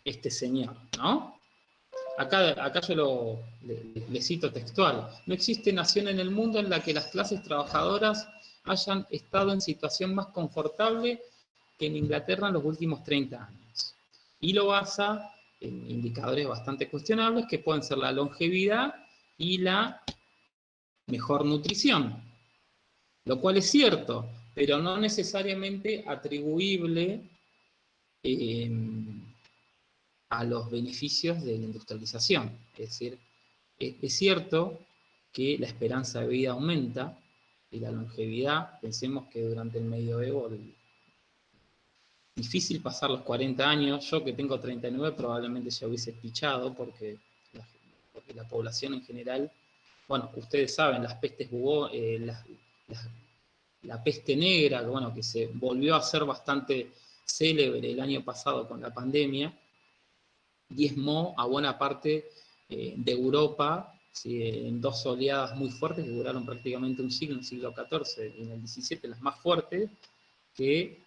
este señor, ¿no? Acá yo le cito textual. No existe nación en el mundo en la que las clases trabajadoras hayan estado en situación más confortable que en Inglaterra en los últimos 30 años. Y lo basa en indicadores bastante cuestionables que pueden ser la longevidad y la mejor nutrición. Lo cual es cierto, pero no necesariamente atribuible a los beneficios de la industrialización. Es decir, es cierto que la esperanza de vida aumenta y la longevidad, pensemos que durante el medioevo difícil pasar los 40 años, yo que tengo 39 probablemente ya hubiese pichado porque la población en general, bueno, ustedes saben, las pestes la peste negra, que, bueno, que se volvió a ser bastante célebre el año pasado con la pandemia, diezmó a buena parte de Europa, ¿sí? En dos oleadas muy fuertes que duraron prácticamente un siglo, en el siglo XIV y en el XVII, las más fuertes, que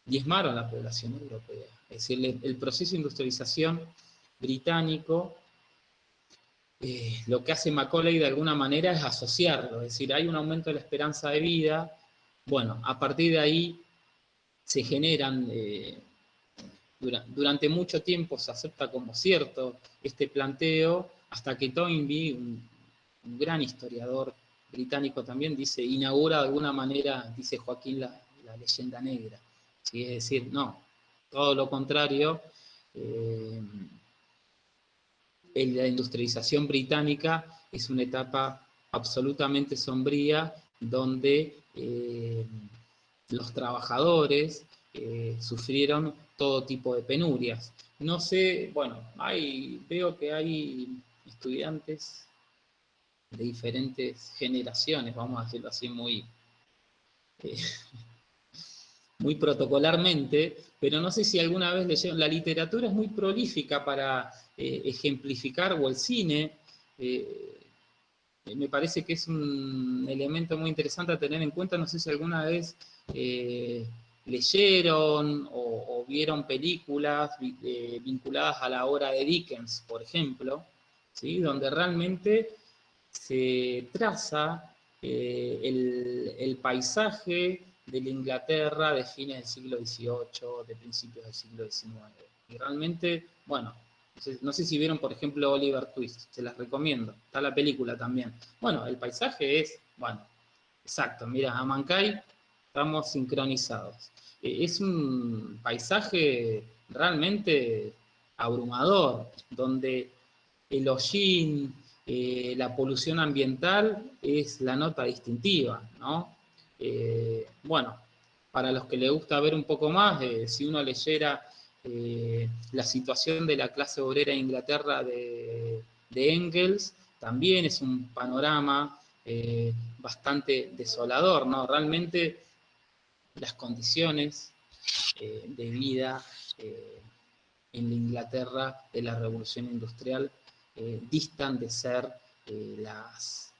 diezmaron a la población europea. Es decir, el proceso de industrialización británico, lo que hace Macaulay de alguna manera es asociarlo, es decir, hay un aumento de la esperanza de vida, bueno, a partir de ahí se generan, durante mucho tiempo se acepta como cierto este planteo, hasta que Toynbee, un gran historiador británico también, dice, inaugura de alguna manera, dice Joaquín, la leyenda negra. ¿Sí? Es decir, no, todo lo contrario, la industrialización británica es una etapa absolutamente sombría donde los trabajadores sufrieron todo tipo de penurias. No sé, bueno, veo que hay estudiantes de diferentes generaciones, vamos a decirlo así muy protocolarmente, pero no sé si alguna vez leyeron, la literatura es muy prolífica para ejemplificar, o el cine, me parece que es un elemento muy interesante a tener en cuenta, no sé si alguna vez leyeron o vieron películas vinculadas a la obra de Dickens, por ejemplo, ¿sí? Donde realmente se traza el paisaje de la Inglaterra de fines del siglo XVIII, de principios del siglo XIX. Y realmente, bueno, no sé si vieron, por ejemplo, Oliver Twist, se las recomiendo, está la película también. Bueno, el paisaje es, bueno, exacto, mira, Amancay, estamos sincronizados. Es un paisaje realmente abrumador, donde el hollín, la polución ambiental es la nota distintiva, ¿no? Bueno, para los que les gusta ver un poco más, si uno leyera la situación de la clase obrera en Inglaterra de Engels, también es un panorama bastante desolador, ¿no? Realmente las condiciones de vida en la Inglaterra de la Revolución Industrial distan de ser las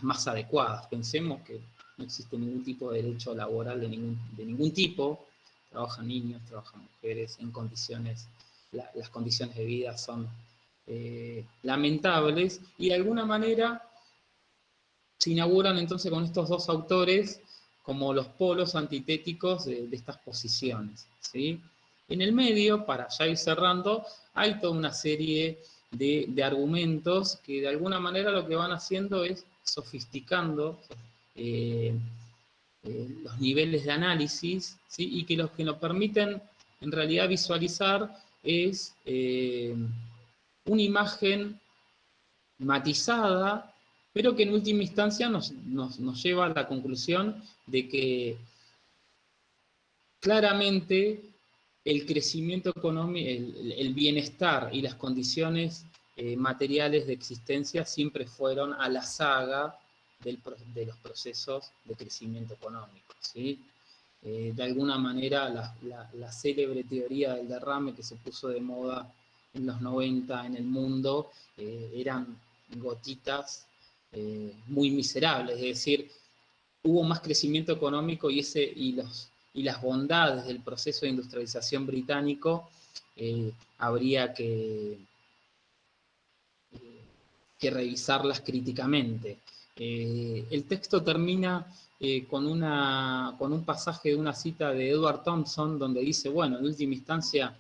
más adecuadas. Pensemos que no existe ningún tipo de derecho laboral de ningún tipo, trabajan niños, trabajan mujeres en condiciones, las condiciones de vida son lamentables, y de alguna manera se inauguran entonces con estos dos autores como los polos antitéticos de estas posiciones, ¿sí? En el medio, para ya ir cerrando, hay toda una serie de argumentos que de alguna manera lo que van haciendo es sofisticando los niveles de análisis, ¿sí? Y que los que nos permiten en realidad visualizar es una imagen matizada, pero que en última instancia nos lleva a la conclusión de que claramente el crecimiento económico, el bienestar y las condiciones materiales de existencia siempre fueron a la saga de los procesos de crecimiento económico, ¿sí? De alguna manera la célebre teoría del derrame que se puso de moda en los 90 en el mundo eran gotitas muy miserable, es decir, hubo más crecimiento económico y las bondades del proceso de industrialización británico habría que revisarlas críticamente. El texto termina con un pasaje de una cita de Edward Thompson donde dice, bueno, en última instancia,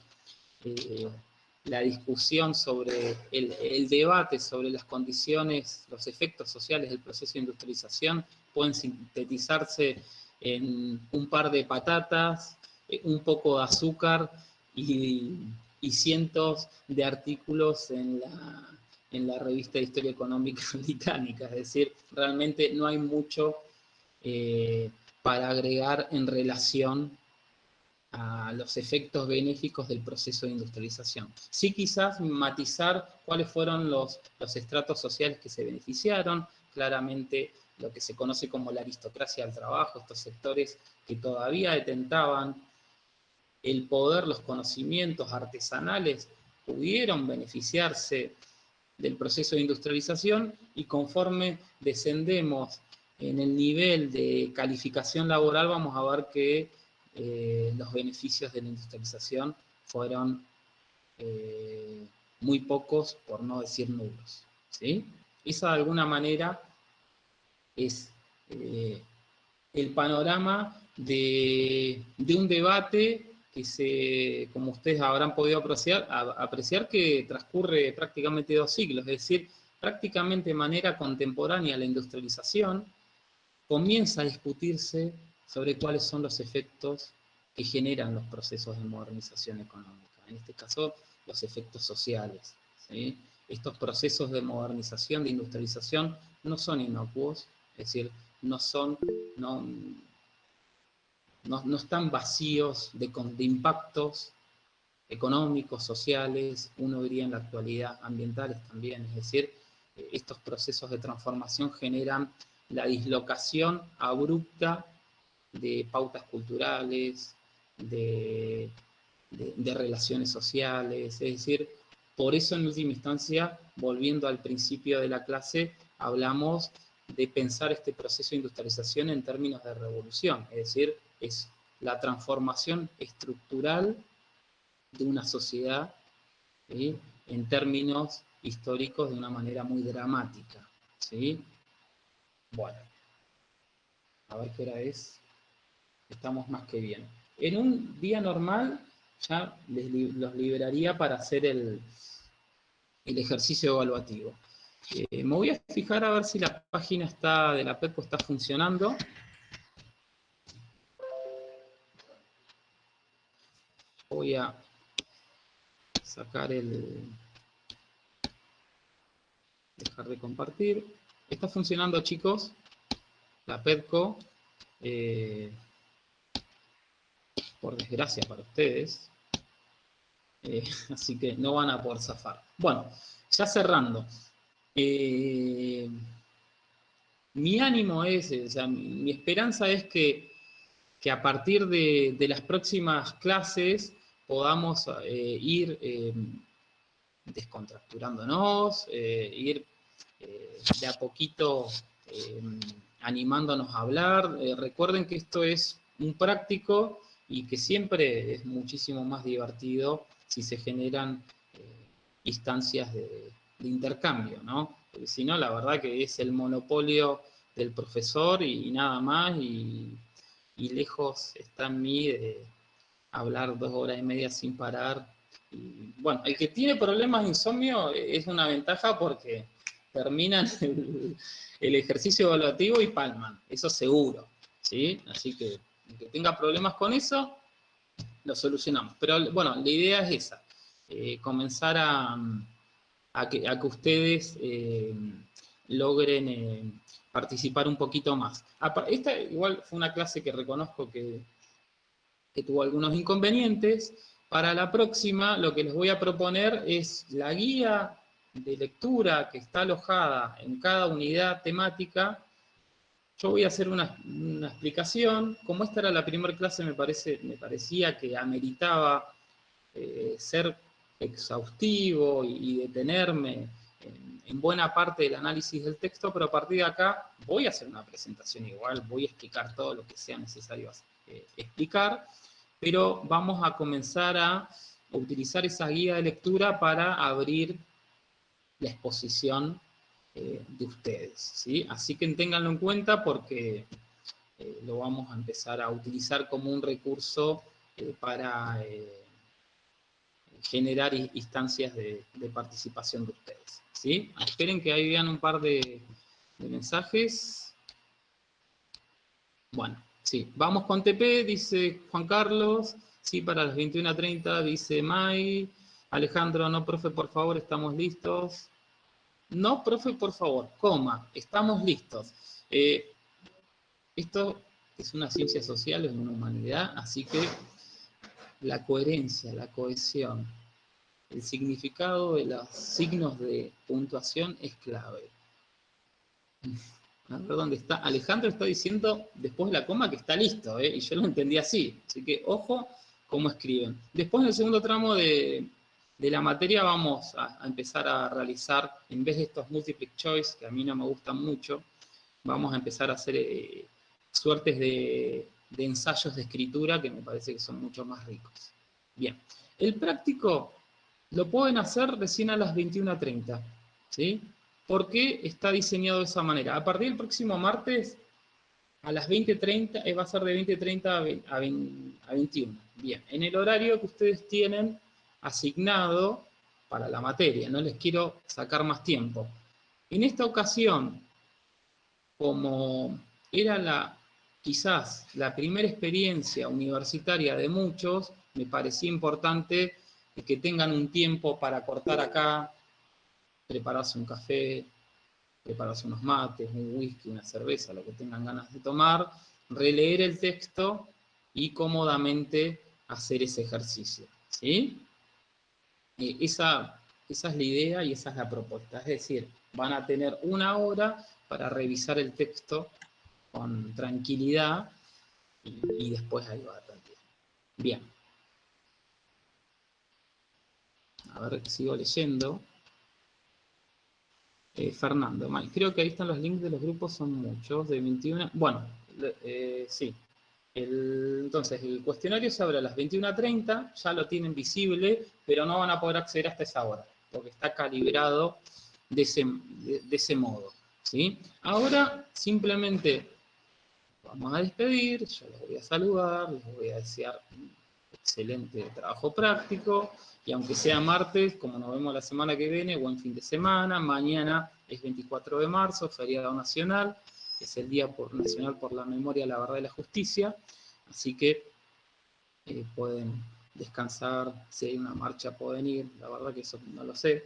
la discusión sobre el debate sobre las condiciones, los efectos sociales del proceso de industrialización pueden sintetizarse en un par de patatas, un poco de azúcar y cientos de artículos en la revista de Historia Económica Británica. Es decir, realmente no hay mucho para agregar en relación a los efectos benéficos del proceso de industrialización. Sí, quizás matizar cuáles fueron los estratos sociales que se beneficiaron, claramente lo que se conoce como la aristocracia del trabajo, estos sectores que todavía detentaban el poder, los conocimientos artesanales, pudieron beneficiarse del proceso de industrialización, y conforme descendemos en el nivel de calificación laboral vamos a ver que los beneficios de la industrialización fueron muy pocos, por no decir nulos, ¿sí? Esa de alguna manera es el panorama de un debate que como ustedes habrán podido apreciar que transcurre prácticamente 2 siglos, es decir, prácticamente de manera contemporánea a la industrialización, comienza a discutirse sobre cuáles son los efectos que generan los procesos de modernización económica, en este caso los efectos sociales, ¿sí? Estos procesos de modernización, de industrialización, no son inocuos, es decir, no están vacíos de impactos económicos, sociales, uno diría en la actualidad ambientales también, es decir, estos procesos de transformación generan la dislocación abrupta de pautas culturales, de relaciones sociales, es decir, por eso en última instancia, volviendo al principio de la clase, hablamos de pensar este proceso de industrialización en términos de revolución, es decir, es la transformación estructural de una sociedad, ¿sí?, en términos históricos de una manera muy dramática, ¿sí? Bueno, a ver qué hora es. Estamos más que bien. En un día normal ya los liberaría para hacer el ejercicio evaluativo. Me voy a fijar a ver si la página de la PEPO está funcionando. Voy a sacar dejar de compartir. Está funcionando, chicos, la PEPCO, por desgracia para ustedes, así que no van a poder zafar. Bueno, ya cerrando. Mi ánimo es, o sea, mi esperanza es que a partir de las próximas clases podamos ir descontracturándonos, ir de a poquito animándonos a hablar. Recuerden que esto es un práctico y que siempre es muchísimo más divertido si se generan instancias de intercambio, ¿no? Porque si no, la verdad que es el monopolio del profesor y nada más, y lejos está en mí de hablar 2 horas y media sin parar. Y, bueno, el que tiene problemas de insomnio es una ventaja porque terminan el ejercicio evaluativo y palman, eso seguro, ¿sí? Así que el que tenga problemas con eso, lo solucionamos. Pero bueno, la idea es esa, comenzar a que ustedes logren participar un poquito más. Esta igual fue una clase que reconozco que tuvo algunos inconvenientes. Para la próxima, lo que les voy a proponer es la guía de lectura que está alojada en cada unidad temática. Yo voy a hacer una explicación. Como esta era la primera clase, me parecía que ameritaba ser exhaustivo y detenerme en buena parte del análisis del texto, pero a partir de acá voy a hacer una presentación igual, voy a explicar todo lo que sea necesario explicar, pero vamos a comenzar a utilizar esa guía de lectura para abrir la exposición de ustedes, ¿sí? Así que ténganlo en cuenta porque lo vamos a empezar a utilizar como un recurso para generar instancias de participación de ustedes, ¿sí? Esperen que ahí vean un par de mensajes. Bueno, sí, vamos con TP, dice Juan Carlos, sí, para las 21:30, dice May. Alejandro, no, profe, por favor, estamos listos. No, profe, por favor, coma, estamos listos. Esto es una ciencia social, es una humanidad, así que la coherencia, la cohesión, el significado de los signos de puntuación es clave. A ver dónde está. Alejandro está diciendo después de la coma que está listo, y yo lo entendí así. Así que ojo cómo escriben. Después en el segundo tramo de la materia vamos a empezar a realizar, en vez de estos multiple choice, que a mí no me gustan mucho, vamos a empezar a hacer suertes de ensayos de escritura que me parece que son mucho más ricos. Bien, el práctico lo pueden hacer recién a las 21:30, ¿sí? ¿Por qué está diseñado de esa manera? A partir del próximo martes, a las 20:30, va a ser de 20:30 a 21. Bien, en el horario que ustedes tienen asignado para la materia, no les quiero sacar más tiempo. En esta ocasión, como era quizás la primera experiencia universitaria de muchos, me parecía importante que tengan un tiempo para cortar acá, prepararse un café, prepararse unos mates, un whisky, una cerveza, lo que tengan ganas de tomar, releer el texto y cómodamente hacer ese ejercicio, ¿sí? Esa es la idea y esa es la propuesta, es decir, van a tener 1 hora para revisar el texto con tranquilidad y después ahí va también. Bien. A ver, sigo leyendo. Fernando, creo que ahí están los links de los grupos, son muchos, de 21. Bueno, sí. Entonces, el cuestionario se abre a las 21:30, ya lo tienen visible, pero no van a poder acceder hasta esa hora, porque está calibrado de ese modo, ¿sí? Ahora, simplemente vamos a despedir, yo los voy a saludar, les voy a desear un excelente trabajo práctico, y aunque sea martes, como nos vemos la semana que viene, buen fin de semana. Mañana es 24 de marzo, feriado nacional, es el Día Nacional por la Memoria, la Verdad y la Justicia, así que pueden descansar, si hay una marcha pueden ir, la verdad que eso no lo sé.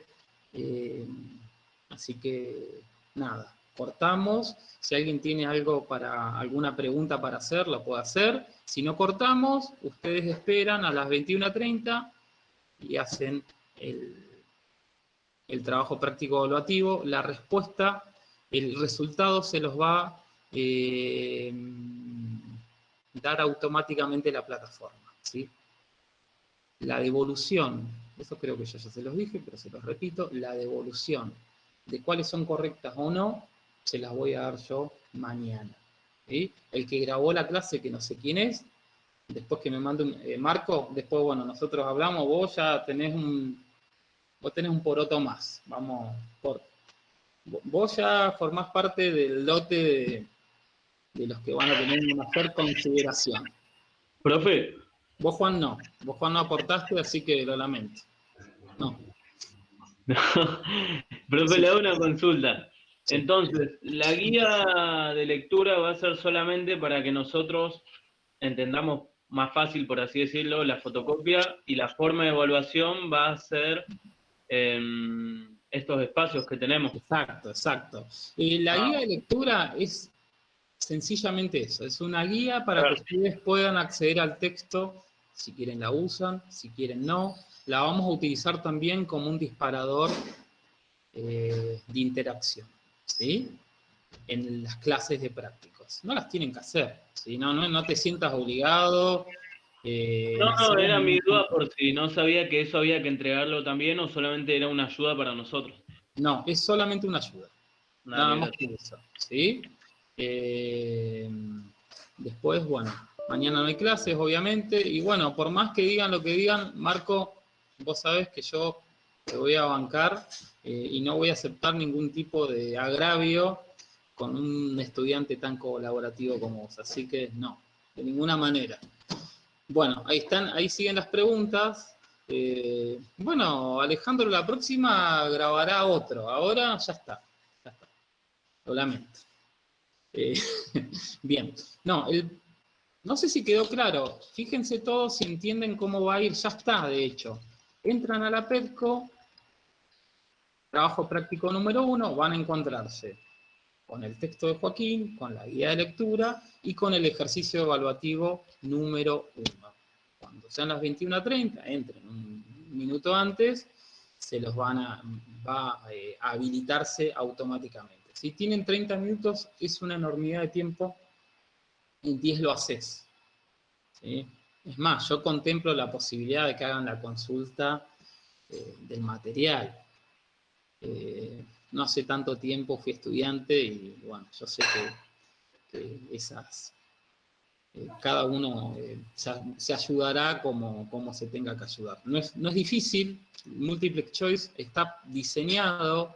Así que nada, cortamos. Si alguien tiene alguna pregunta para hacer, lo puede hacer. Si no cortamos, ustedes esperan a las 21:30 y hacen el trabajo práctico evaluativo. La respuesta, el resultado se los va a dar automáticamente la plataforma, ¿sí? La devolución, eso creo que yo ya se los dije, pero se los repito, la devolución de cuáles son correctas o no, se las voy a dar yo mañana, ¿sí? El que grabó la clase, que no sé quién es, después que me mande Marco, después, bueno, nosotros hablamos, vos ya tenés un poroto más, vos ya formás parte del lote de los que van a tener una mejor consideración. Profe. Vos Juan no aportaste, así que lo lamento. No. Profe, Sí. le hago una consulta. Sí. Entonces, la guía de lectura va a ser solamente para que nosotros entendamos más fácil, por así decirlo, la fotocopia, y la forma de evaluación va a ser estos espacios que tenemos. Exacto. La guía de lectura es sencillamente eso, es una guía para que ustedes puedan acceder al texto, si quieren la usan, si quieren no. La vamos a utilizar también como un disparador de interacción, ¿sí? En las clases de prácticos. No las tienen que hacer, ¿sí? No te sientas obligado. No, era mi duda por si no sabía que eso había que entregarlo también o solamente era una ayuda para nosotros. No, es solamente una ayuda. Una Nada más biblioteca. que eso, ¿sí? Después, bueno, mañana no hay clases, obviamente, y bueno, por más que digan lo que digan, Marco, vos sabés que yo te voy a bancar y no voy a aceptar ningún tipo de agravio con un estudiante tan colaborativo como vos, así que no, de ninguna manera. Bueno, ahí están, ahí siguen las preguntas. Bueno, Alejandro, la próxima grabará otro, ahora ya está, lo lamento. Bien, no, no sé si quedó claro. Fíjense todos si entienden cómo va a ir. Ya está, de hecho. Entran a la PEDCO, trabajo práctico número 1, van a encontrarse con el texto de Joaquín, con la guía de lectura y con el ejercicio evaluativo número 1. Cuando sean las 21:30, entren un minuto antes, se los va a habilitarse automáticamente. Si tienen 30 minutos, es una enormidad de tiempo. En 10 lo haces. ¿Sí? Es más, yo contemplo la posibilidad de que hagan la consulta del material. No hace tanto tiempo fui estudiante y bueno, yo sé que cada uno se ayudará como se tenga que ayudar. No es difícil, Multiple Choice está diseñado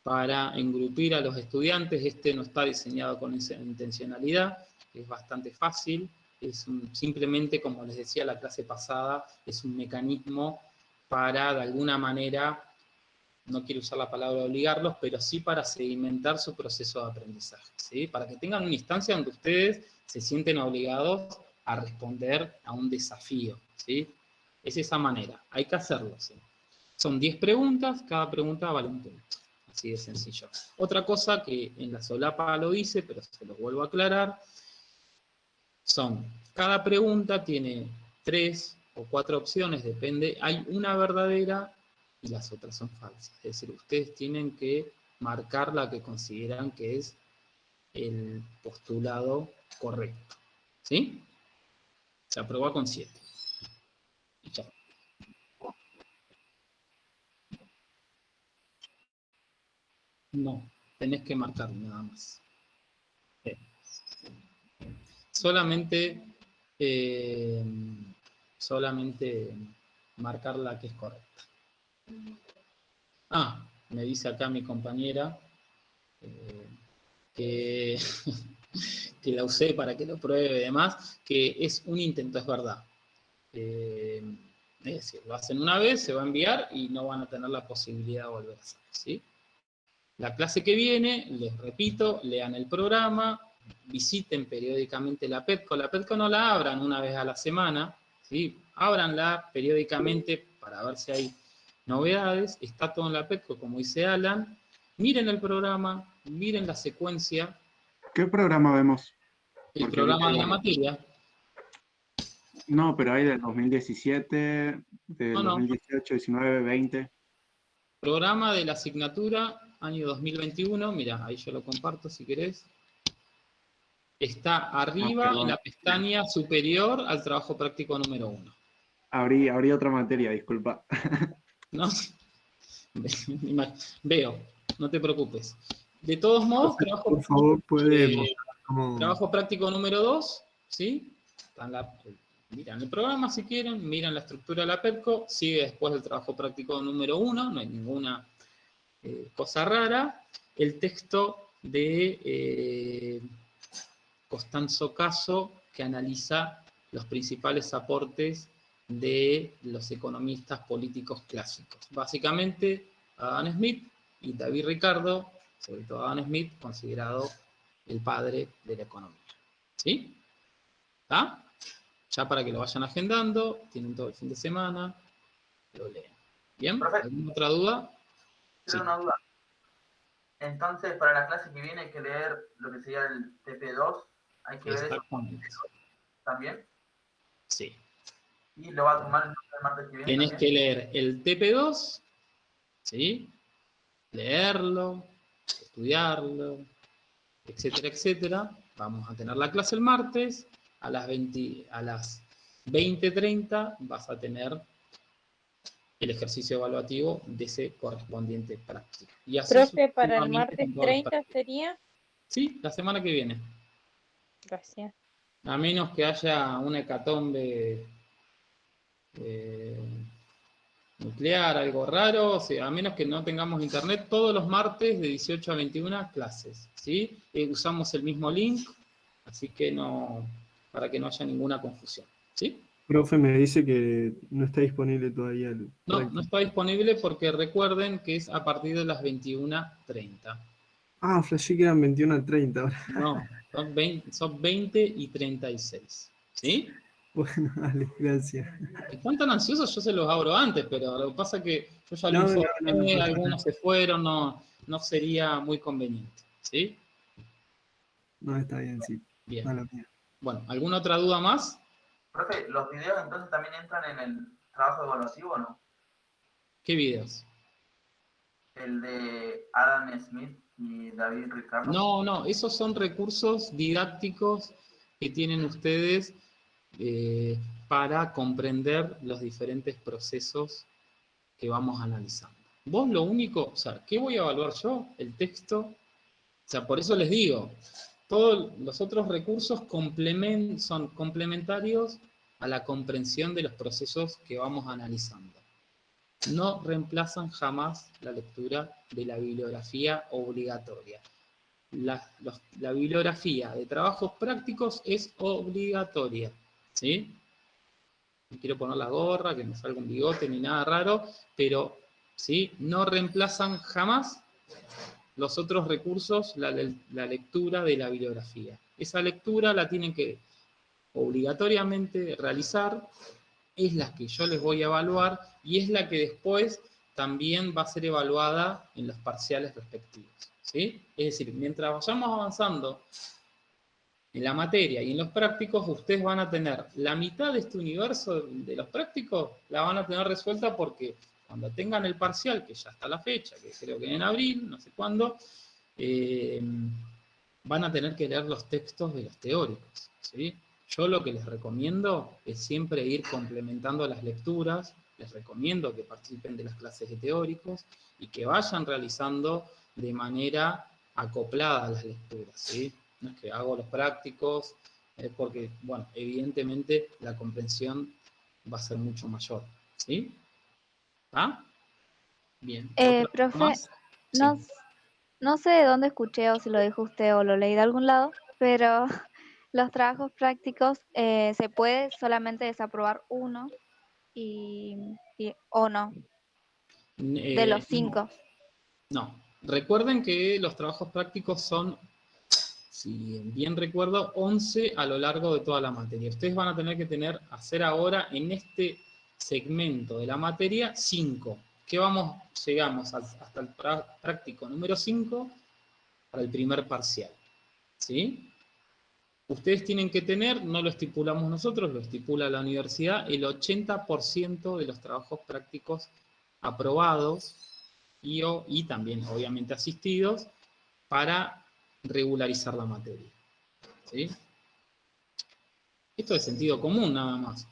para engrupir a los estudiantes, este no está diseñado con esa intencionalidad, es bastante fácil, simplemente, como les decía la clase pasada, es un mecanismo para, de alguna manera, no quiero usar la palabra obligarlos, pero sí para sedimentar su proceso de aprendizaje, ¿sí? Para que tengan una instancia donde ustedes se sienten obligados a responder a un desafío, ¿sí? Es esa manera, hay que hacerlo, ¿sí? Son 10 preguntas, cada pregunta vale un punto. Así de sencillo. Otra cosa que en la solapa lo dice, pero se lo vuelvo a aclarar, cada pregunta tiene 3 o 4 opciones, depende, hay una verdadera y las otras son falsas. Es decir, ustedes tienen que marcar la que consideran que es el postulado correcto. ¿Sí? Se aprueba con 7. Y ya. No, tenés que marcar nada más. Solamente marcar la que es correcta. Ah, me dice acá mi compañera que, que la usé para que lo pruebe y demás, que es un intento, es verdad. Es decir, lo hacen una vez, se va a enviar y no van a tener la posibilidad de volver a hacerlo, ¿sí? La clase que viene, les repito, lean el programa, visiten periódicamente la PEDCO. La PEDCO no la abran una vez a la semana, ¿sí? Ábranla periódicamente para ver si hay novedades. Está todo en la PEDCO, como dice Alan. Miren el programa, miren la secuencia. ¿Qué programa vemos? El Porque programa de la viste, materia. no, pero hay del 2017, del No. 2018, 19, 20. Programa de la asignatura, año 2021. Mira, ahí yo lo comparto si querés. Está arriba en la pestaña superior al trabajo práctico número 1. Abrí otra materia, disculpa. ¿No? Veo, no te preocupes. De todos modos, Por favor, puede trabajo práctico número 2, ¿sí? Miran el programa si quieren, miran la estructura de la PEDCO, sigue después del trabajo práctico número 1, no hay ninguna cosa rara. El texto de Costanzo Caso, que analiza los principales aportes de los economistas políticos clásicos. Básicamente, Adam Smith y David Ricardo, sobre todo Adam Smith, considerado el padre de la economía. ¿Sí? ¿Está? Ya para que lo vayan agendando, tienen todo el fin de semana, lo leen. ¿Bien? ¿Alguna otra duda? Tengo una duda. Entonces, para la clase que viene hay que leer lo que sería el TP2, hay que ver eso también. Sí. Y lo va a tomar el martes que viene. Tenés también. que leer el TP2, ¿sí? Leerlo, estudiarlo, etcétera, etcétera. Vamos a tener la clase el martes, a las 20:30 vas a tener el ejercicio evaluativo de ese correspondiente práctico. Y así Profe, para el sucesivamente martes con todas las 30 prácticas. sería. Sí, la semana que viene. Gracias. A menos que haya una hecatombe nuclear, algo raro, o sea, a menos que no tengamos internet, todos los martes de 18 a 21 clases, ¿sí? Usamos el mismo link, así que no, para que no haya ninguna confusión, ¿sí? Profe, me dice que no está disponible todavía el No, práctico. no está disponible porque recuerden que es a partir de las 21:30. Ah, flashé que eran 21:30 ahora. No, son 20 y 36, ¿sí? Bueno, dale, gracias. Si están tan ansiosos, yo se los abro antes, pero lo que pasa es que yo ya lo No, informé, no pasa algunos nada. se fueron, no sería muy conveniente, ¿sí? No, está bien, sí. Bien. Mala mía. Bueno, ¿alguna otra duda más? Profe, ¿los videos entonces también entran en el trabajo evaluativo o no? ¿Qué videos? El de Adam Smith y David Ricardo. No, esos son recursos didácticos que tienen ustedes para comprender los diferentes procesos que vamos analizando. Vos lo único, o sea, ¿qué voy a evaluar yo? El texto. O sea, por eso les digo, todos los otros recursos son complementarios a la comprensión de los procesos que vamos analizando. No reemplazan jamás la lectura de la bibliografía obligatoria. La bibliografía de trabajos prácticos es obligatoria, ¿sí? No quiero poner la gorra, que me salga un bigote ni nada raro, pero ¿sí? No reemplazan jamás los otros recursos, la lectura de la bibliografía. Esa lectura la tienen que obligatoriamente realizar, es la que yo les voy a evaluar y es la que después también va a ser evaluada en los parciales respectivos, ¿sí? Es decir, mientras vayamos avanzando en la materia y en los prácticos, ustedes van a tener la mitad de este universo de los prácticos, la van a tener resuelta porque cuando tengan el parcial, que ya está la fecha, que creo que en abril, no sé cuándo, van a tener que leer los textos de los teóricos, ¿sí? Yo lo que les recomiendo es siempre ir complementando las lecturas, les recomiendo que participen de las clases de teóricos y que vayan realizando de manera acoplada las lecturas, ¿sí? No es que hago los prácticos, porque, bueno, evidentemente la comprensión va a ser mucho mayor, ¿sí? ¿Ah? Bien. ¿Otra Profe, más? Sí. no sé de dónde escuché o si lo dijo usted o lo leí de algún lado, pero los trabajos prácticos se puede solamente desaprobar uno o no, de los 5. No. Recuerden que los trabajos prácticos son, si bien recuerdo, 11 a lo largo de toda la materia. Ustedes van a tener que hacer ahora en este segmento de la materia 5. Llegamos hasta el práctico número 5 para el primer parcial, ¿sí? Ustedes tienen que tener, no lo estipulamos nosotros, lo estipula la universidad, el 80% de los trabajos prácticos aprobados y también, obviamente, asistidos para regularizar la materia, ¿sí? Esto es sentido común, nada más.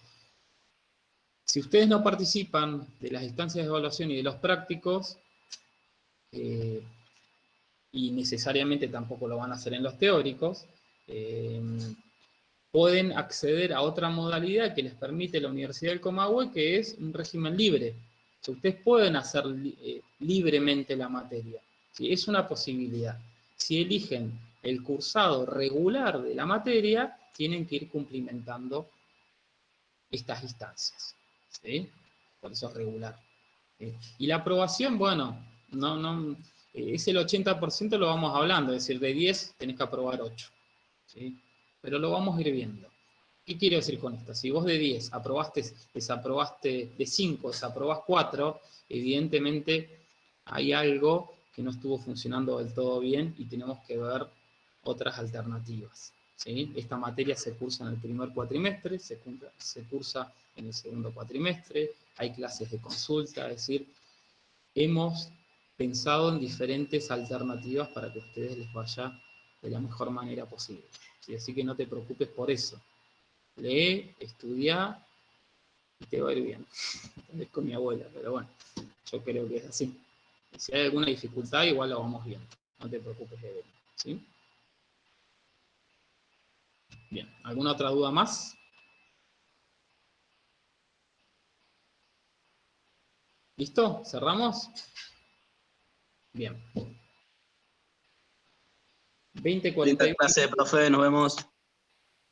Si ustedes no participan de las instancias de evaluación y de los prácticos, y necesariamente tampoco lo van a hacer en los teóricos, pueden acceder a otra modalidad que les permite la Universidad del Comahue, que es un régimen libre. O sea, ustedes pueden hacer libremente la materia, ¿sí? Es una posibilidad. Si eligen el cursado regular de la materia, tienen que ir cumplimentando estas instancias, ¿sí? Por eso es regular. Y la aprobación, bueno, es el 80%, lo vamos hablando, es decir, de 10 tenés que aprobar 8, ¿sí? Pero lo vamos a ir viendo. ¿Qué quiero decir con esto? Si vos de 10 desaprobaste, de 5 desaprobás 4, evidentemente hay algo que no estuvo funcionando del todo bien y tenemos que ver otras alternativas, ¿sí? Esta materia se cursa en el primer cuatrimestre, se cursa en el segundo cuatrimestre, hay clases de consulta, es decir, hemos pensado en diferentes alternativas para que a ustedes les vaya de la mejor manera posible, ¿sí? Así que no te preocupes por eso. Lee, estudia y te va a ir bien. Es con mi abuela, pero bueno, yo creo que es así. Y si hay alguna dificultad, igual lo vamos viendo. No te preocupes, Evelyn, ¿sí? Bien, ¿alguna otra duda más? ¿Listo? ¿Cerramos? Bien. Linda 20:41. clase, profe, nos vemos.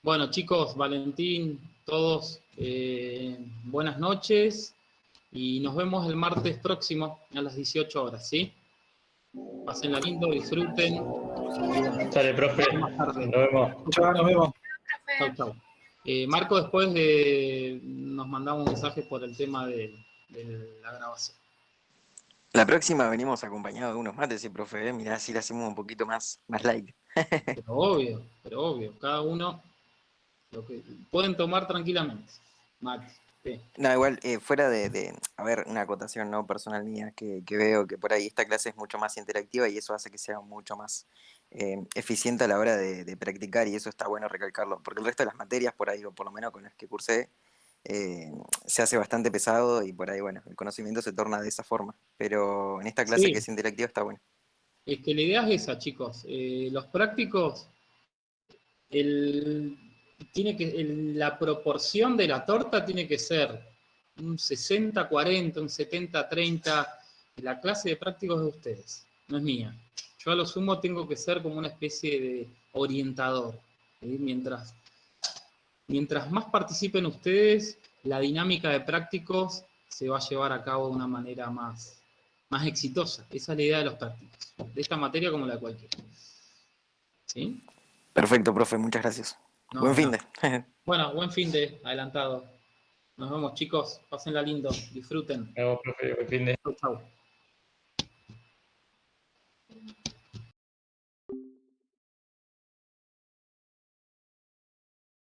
Bueno, chicos, Valentín, todos, buenas noches y nos vemos el martes próximo a las 18 horas, ¿sí? Pásenla lindo, disfruten. Dale, profe. Nos vemos. Chao, nos vemos. Chau, chau. Marco, después nos mandamos mensajes por el tema de la grabación. La próxima venimos acompañados de unos mates, sí, profe, mirá, así la hacemos un poquito más light. Pero obvio, cada uno lo que pueden tomar tranquilamente. Mate, sí. No, igual, fuera a ver, una acotación no personal mía, que veo que por ahí esta clase es mucho más interactiva y eso hace que sea mucho más eficiente a la hora de practicar, y eso está bueno recalcarlo, porque el resto de las materias por ahí, o por lo menos con las que cursé, se hace bastante pesado y por ahí, bueno, el conocimiento se torna de esa forma, pero en esta clase Sí. que es interactiva está bueno. Es que la idea es esa, chicos. Los prácticos, la proporción de la torta tiene que ser un 60-40, un 70-30. La clase de prácticos es de ustedes, no es mía. Yo a lo sumo tengo que ser como una especie de orientador. ¿Sí? Mientras más participen ustedes, la dinámica de prácticos se va a llevar a cabo de una manera más exitosa. Esa es la idea de los prácticos, de esta materia como la de cualquiera. ¿Sí? Perfecto, profe, muchas gracias. No, Buen fin no. de. Bueno, buen fin de adelantado. Nos vemos, chicos. Pásenla lindo. Disfruten. Nos vemos, profe. Buen fin de. Chau, chau.